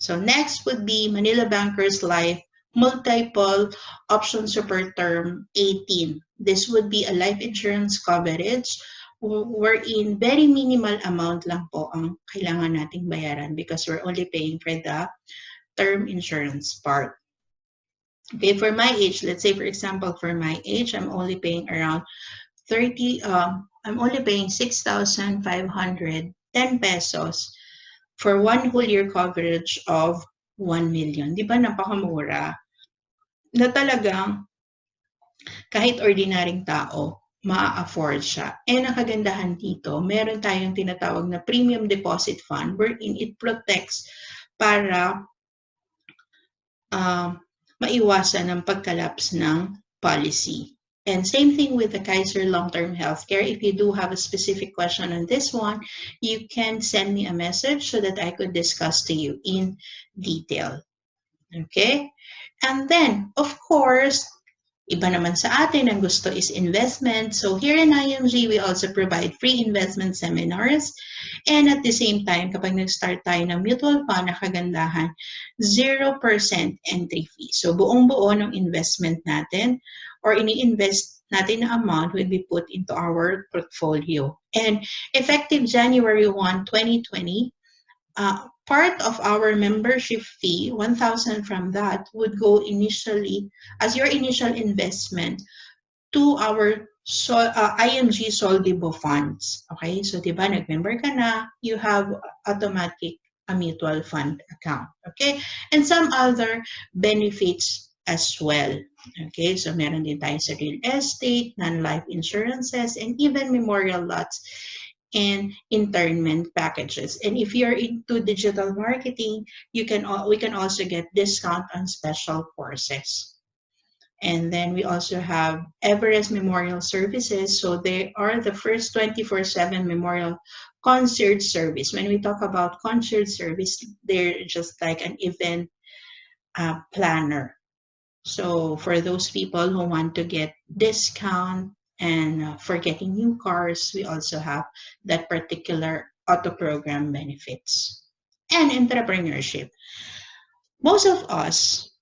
So next would be Manila Bankers Life Multiple Option Super Term 18. This would be a life insurance coverage wherein very minimal amount lang po ang kailangan nating bayaran because we're only paying for the term insurance part. Okay, for my age, let's say for example, for my age, I'm only paying around 30, I'm only paying 6,510 pesos for one whole year coverage of 1 million. Di ba napakamura? Na talagang kahit ordinaryong tao, ma-afford siya. And ang kagandahan dito, meron tayong tinatawag na premium deposit fund wherein it protects para maiwasan ang pagkalaps ng policy. And same thing with the Kaiser long-term healthcare. If you do have a specific question on this one, you can send me a message so that I could discuss to you in detail. Okay? And then, of course, iba naman sa atin, ang gusto is investment. So here in IMG, we also provide free investment seminars. And at the same time, kapag nag-start tayo ng mutual fund, nakagandahan, 0% entry fee. So buong-buo ng investment natin or ini-invest natin na amount will be put into our portfolio. And effective January 1, 2020, part of our membership fee, 1,000 from that, would go initially as your initial investment to our IMG Soldibo funds. Okay, so diba nag-member ka na, you have automatic a mutual fund account. Okay, and some other benefits as well. Okay, so meron din tayo sa real estate, non-life insurances, and even memorial lots and internment packages. And if you're into digital marketing, we can also get discount on special courses. And then we also have Everest Memorial Services. So they are the first 24/7 memorial concert service. When we talk about concert service, they're just like an event planner. So for those people who want to get discount and for getting new cars, we also have that particular auto program benefits. And entrepreneurship. Most of us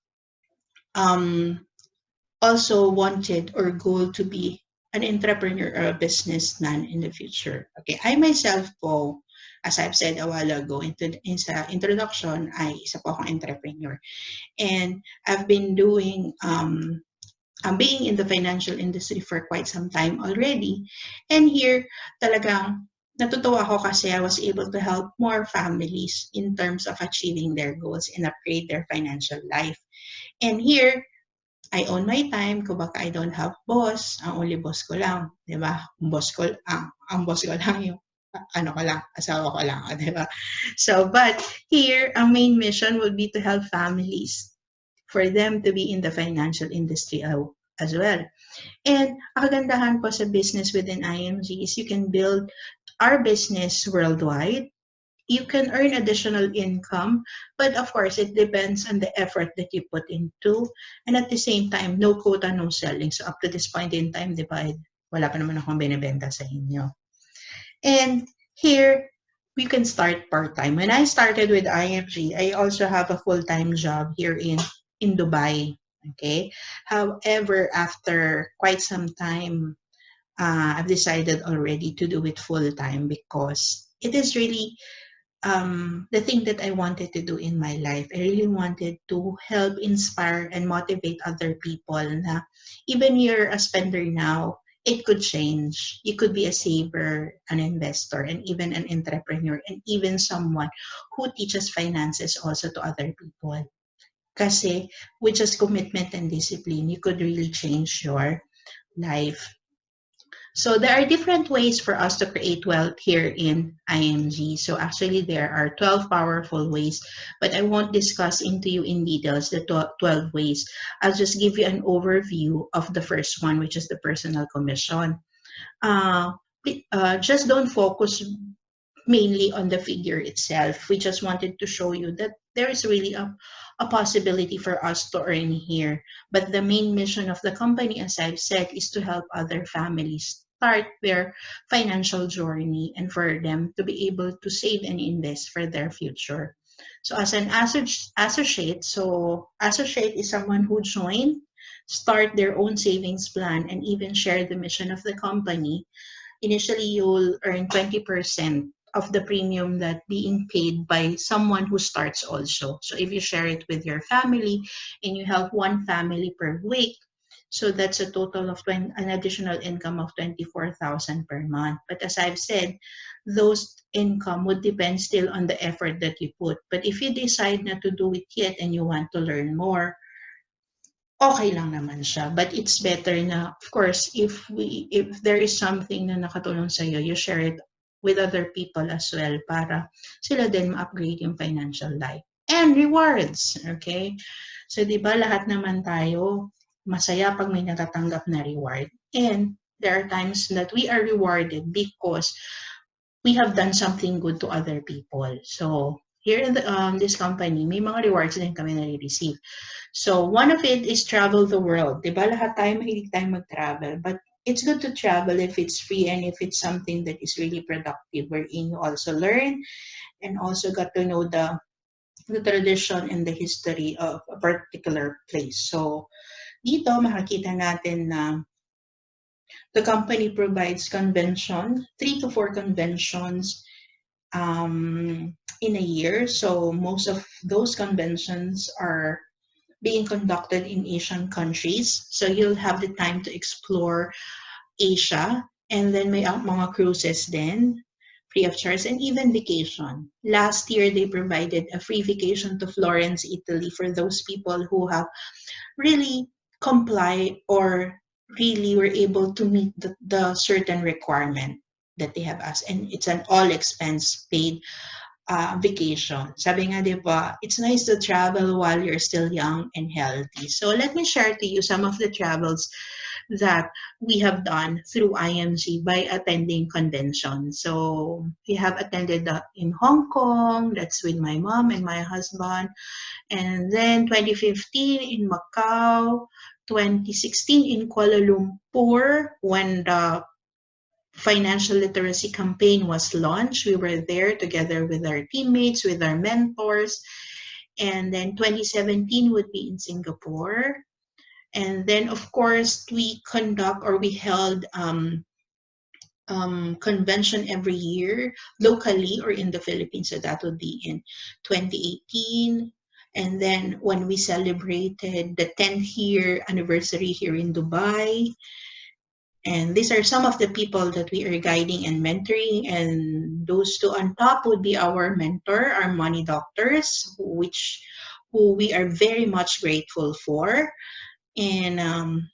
also wanted or goal to be an entrepreneur or a businessman in the future. Okay, I myself po, As I've said a while ago in sa introduction, ay isa po akong entrepreneur. And I've been doing I'm being in the financial industry for quite some time already. And here, talagang natutuwa ako kasi I was able to help more families in terms of achieving their goals and upgrade their financial life. And here, I own my time. Kumbaga, I don't have boss. Ang only boss ko lang, di ba? Ang boss ko lang yung ano ko lang, asawa ko lang, di ba? So, but here, ang main mission would be to help families for them to be in the financial industry as well. And ang kagandahan po sa business within IMG is you can build our business worldwide. You can earn additional income, but of course, it depends on the effort that you put into. And at the same time, no quota, no selling. So up to this point in time, divide, wala pa naman akong binibenta sa inyo. And here, we can start part-time. When I started with IMG, I also have a full-time job here in Dubai. Okay. However, after quite some time, I've decided already to do it full-time because it is really the thing that I wanted to do in my life. I really wanted to help inspire and motivate other people na even you're a spender now, it could change. You could be a saver, an investor, and even an entrepreneur, and even someone who teaches finances also to other people. Kasi with just commitment and discipline, you could really change your life. So there are different ways for us to create wealth here in IMG. So actually there are 12 powerful ways, but I won't discuss into you in details the 12 ways. I'll just give you an overview of the first one, which is the personal commission. Just don't focus mainly on the figure itself. We just wanted to show you that there is really a possibility for us to earn here. But the main mission of the company, as I've said, is to help other families start their financial journey and for them to be able to save and invest for their future. So as an associate, so associate is someone who joined, start their own savings plan, and even share the mission of the company. Initially, you'll earn 20% of the premium that being paid by someone who starts also. So if you share it with your family and you help one family per week, so that's a total of an additional income of 24,000 per month. But as I've said, those income would depend still on the effort that you put. But if you decide not to do it yet and you want to learn more, okay lang naman siya. But it's better na, of course, if there is something na nakatulong sa'yo, you share it with other people as well para sila din ma-upgrade yung financial life. And rewards, okay? So, di ba, lahat naman tayo masaya pag may natatanggap na reward. And there are times that we are rewarded because we have done something good to other people. So, here in this company, may mga rewards din kami na-receive. So, one of it is travel the world. Diba, lahat tayo mahilig tayo mag-travel. But it's good to travel if it's free and if it's something that is really productive, wherein you also learn and also got to know the tradition and the history of a particular place. So, dito makikita natin na the company provides 3 to 4 conventions in a year. So most of those conventions are being conducted in Asian countries. So you'll have the time to explore Asia. And then may mga cruises then, free of charge, and even vacation. Last year, they provided a free vacation to Florence, Italy for those people who have really comply or really were able to meet the certain requirement that they have asked. And it's an all expense paid vacation. Sabi nga, di ba, it's nice to travel while you're still young and healthy. So let me share to you some of the travels that we have done through IMG by attending conventions. So we have attended in Hong Kong, that's with my mom and my husband. And then 2015 in Macau, 2016 in Kuala Lumpur, when the financial literacy campaign was launched. We were there together with our teammates, with our mentors. And then 2017 would be in Singapore. And then, of course, we held convention every year, locally or in the Philippines. So that would be in 2018. And then when we celebrated the 10th year anniversary here in Dubai. And these are some of the people that we are guiding and mentoring. And those two on top would be our mentor, our money doctors, who we are very much grateful for. And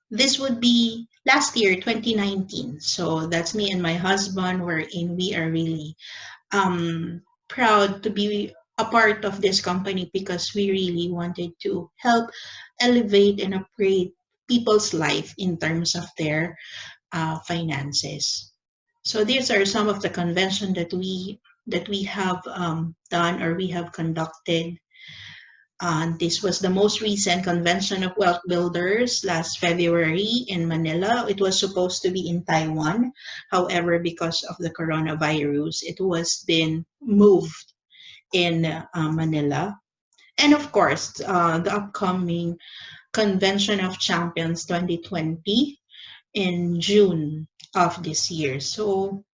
this would be last year, 2019. So that's me and my husband, wherein we are really proud to be a part of this company because we really wanted to help elevate and upgrade people's life in terms of their finances. So these are some of the convention that we have done or we have conducted. This was the most recent convention of wealth builders last February in Manila. It was supposed to be in Taiwan. However, because of the coronavirus, it was been moved in Manila. And of course, the upcoming Convention of Champions 2020 in June of this year. So,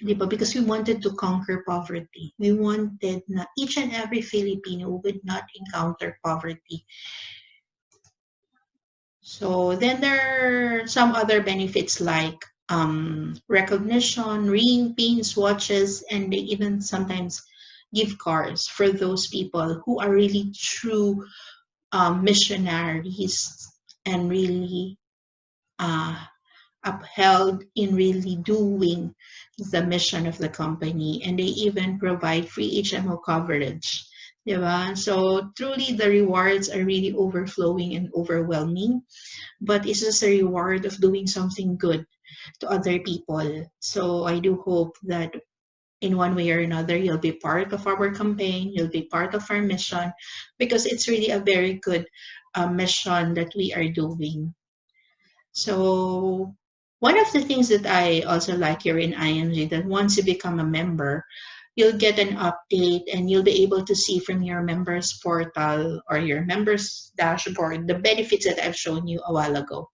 di ba, because we wanted to conquer poverty. We wanted na each and every Filipino would not encounter poverty. So then there are some other benefits like recognition, ring, pins, watches, and they even sometimes give cars for those people who are really true missionaries and really uh, upheld in really doing the mission of the company, and they even provide free HMO coverage. Diba? So truly the rewards are really overflowing and overwhelming, but it's just a reward of doing something good to other people. So I do hope that in one way or another, you'll be part of our campaign, you'll be part of our mission, because it's really a very good mission that we are doing. So one of the things that I also like here in IMG, that once you become a member, you'll get an update and you'll be able to see from your members portal or your members dashboard the benefits that I've shown you a while ago.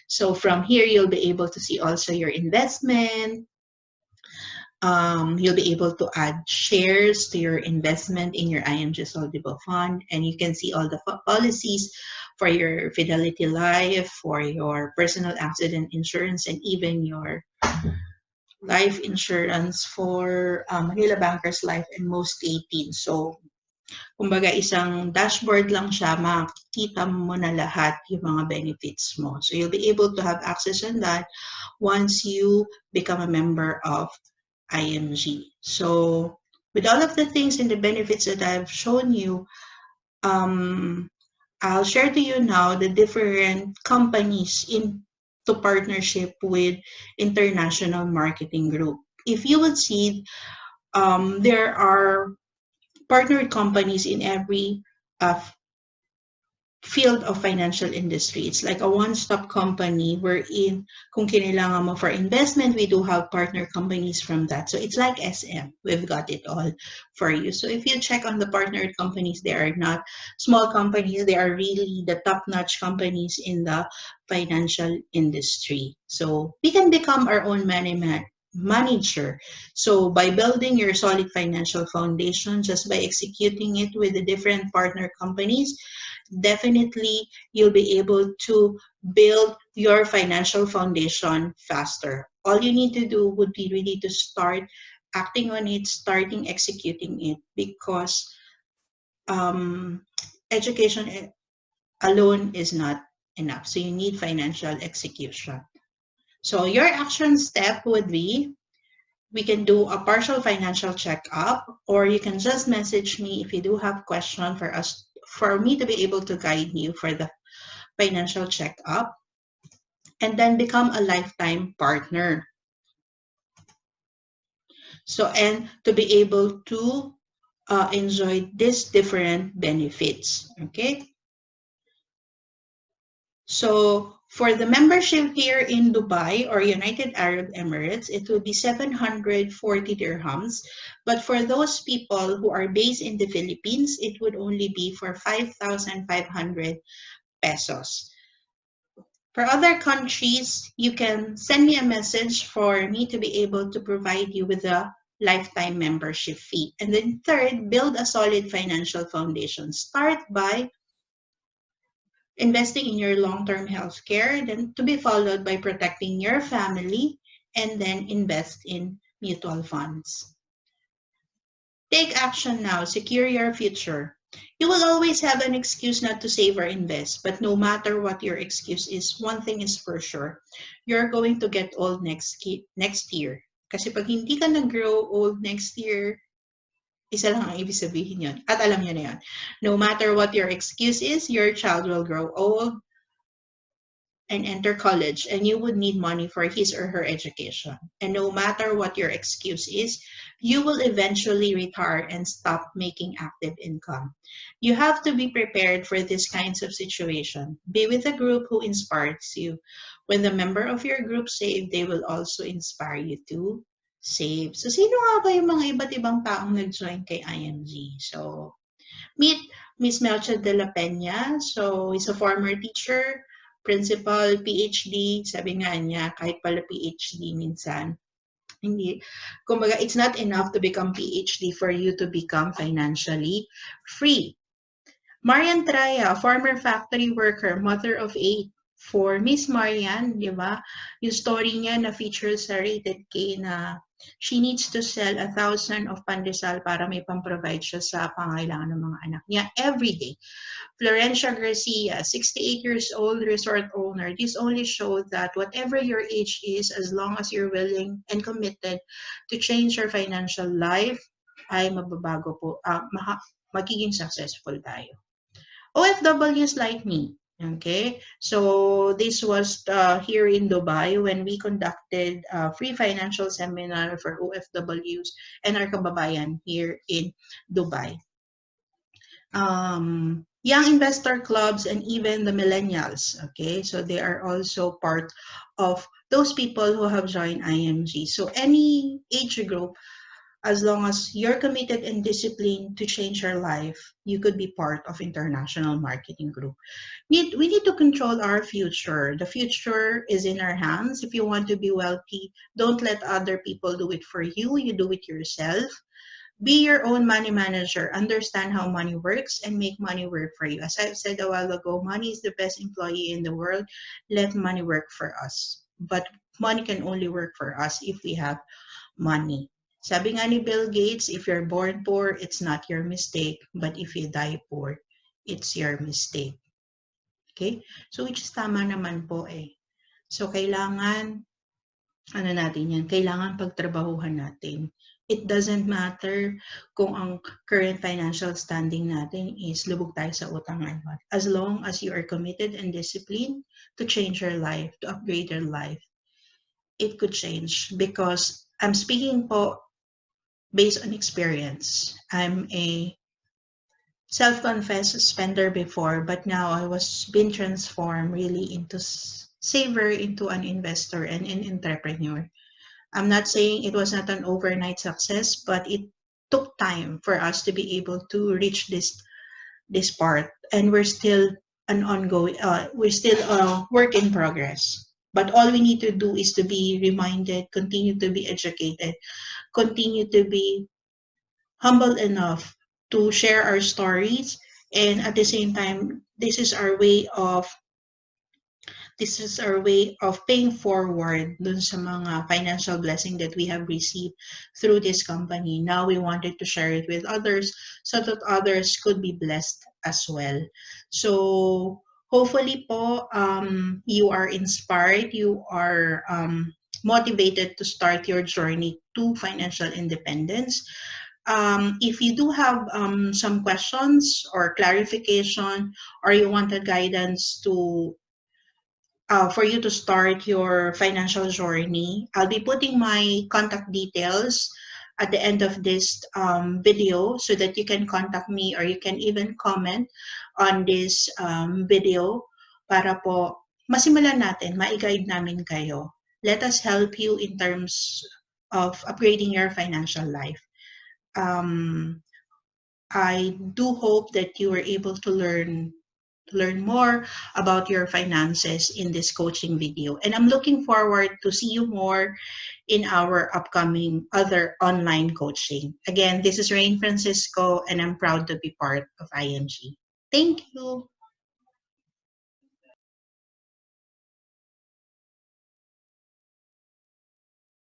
So from here, you'll be able to see also your investment. You'll be able to add shares to your investment in your IMG Soldible Fund, and you can see all the policies for your Fidelity Life, for your personal accident insurance, and even your life insurance for Manila Bankers Life and Most 18. So, kumbaga isang dashboard lang siya, makikita mo na lahat yung mga benefits mo. So, you'll be able to have access on that once you become a member of IMG. So, with all of the things and the benefits that I've shown you, I'll share to you now the different companies into partnership with International Marketing Group. If you would see, there are partnered companies in every field of financial industry. It's like a one-stop company wherein kung kinailangan mo for investment, we do have partner companies from that. So it's like SM. We've got it all for you. So if you check on the partnered companies, they are not small companies. They are really the top-notch companies in the financial industry. So we can become our own manager. So by building your solid financial foundation, just by executing it with the different partner companies, definitely you'll be able to build your financial foundation faster. All you need to do would be really to start acting on it, starting executing it, because education alone is not enough. So you need financial execution. So your action step would be, we can do a partial financial checkup, or you can just message me if you do have question for me to be able to guide you for the financial checkup, and then become a lifetime partner. So, and to be able to enjoy these different benefits, okay? So for the membership here in Dubai or United Arab Emirates, it will be 740 dirhams. But for those people who are based in the Philippines, it would only be for 5,500 pesos For other countries, you can send me a message for me to be able to provide you with a lifetime membership fee. And then third, build a solid financial foundation. Start by investing in your long-term health care, then to be followed by protecting your family, and then invest in mutual funds. Take action now, secure your future. You will always have an excuse not to save or invest, but no matter what your excuse is, one thing is for sure, you're going to get old next year. Kasi pag hindi ka nag-grow old next year, isa lang ang ibig sabihin yun. At alam niyo na yun. No matter what your excuse is, your child will grow old and enter college, and you would need money for his or her education. And no matter what your excuse is, you will eventually retire and stop making active income. You have to be prepared for these kinds of situation. Be with a group who inspires you. When the member of your group save, they will also inspire you to save. So, sino nga ba yung mga iba't ibang taong nag-join kay IMG? So, meet Miss Melcha de la Peña. So, he's a former teacher, principal, PhD. Sabi nga niya, kahit pala PhD minsan, hindi, kumbaga, it's not enough to become PhD for you to become financially free. Marian Traya, former factory worker, mother of 8. For Miss Marian, di ba, yung story niya na feature sa Rated K na she needs to sell 1,000 of pandesal para may pang-provide siya sa pangailangan ng mga anak niya every day. Florencia Garcia, 68 years old, resort owner. This only shows that whatever your age is, as long as you're willing and committed to change your financial life, ay mababago po, magiging successful tayo. OFWs like me. Okay, so this was here in Dubai when we conducted a free financial seminar for OFWs and our kababayan here in Dubai. Young investor clubs and even the millennials. Okay, so they are also part of those people who have joined IMG. So any age group, as long as you're committed and disciplined to change your life, you could be part of International Marketing Group. We need to control our future. The future is in our hands. If you want to be wealthy, don't let other people do it for you. You do it yourself. Be your own money manager. Understand how money works and make money work for you. As I've said a while ago, money is the best employee in the world. Let money work for us. But money can only work for us if we have money. Sabi nga ni Bill Gates, if you're born poor, it's not your mistake. But if you die poor, it's your mistake. Okay? So, which is tama naman po eh. So, kailangan, ano natin yan, kailangan pagtrabahuhan natin. It doesn't matter kung ang current financial standing natin is lubog tayo sa utang ngayon. As long as you are committed and disciplined to change your life, to upgrade your life, it could change. Because I'm speaking po based on experience. I'm a self-confessed spender before, but now I was being transformed really into saver, into an investor and an entrepreneur. I'm not saying it was not an overnight success, but it took time for us to be able to reach this part, and we're still an ongoing, we're still a work in progress. But all we need to do is to be reminded, continue to be educated, continue to be humble enough to share our stories, and at the same time, this is our way of paying forward dun sa mga financial blessing that we have received through this company. Now we wanted to share it with others so that others could be blessed as well. So hopefully po, you are inspired, you are motivated to start your journey to financial independence. If you do have some questions or clarification, or you wanted guidance to for you to start your financial journey, I'll be putting my contact details at the end of this video so that you can contact me, or you can even comment on this video para po masimulan natin, ma-guide namin kayo. Let us help you in terms of upgrading your financial life. I do hope that you were able to learn to learn more about your finances in this coaching video. And I'm looking forward to see you more in our upcoming other online coaching. Again, this is Rain Francisco, and I'm proud to be part of IMG. Thank you.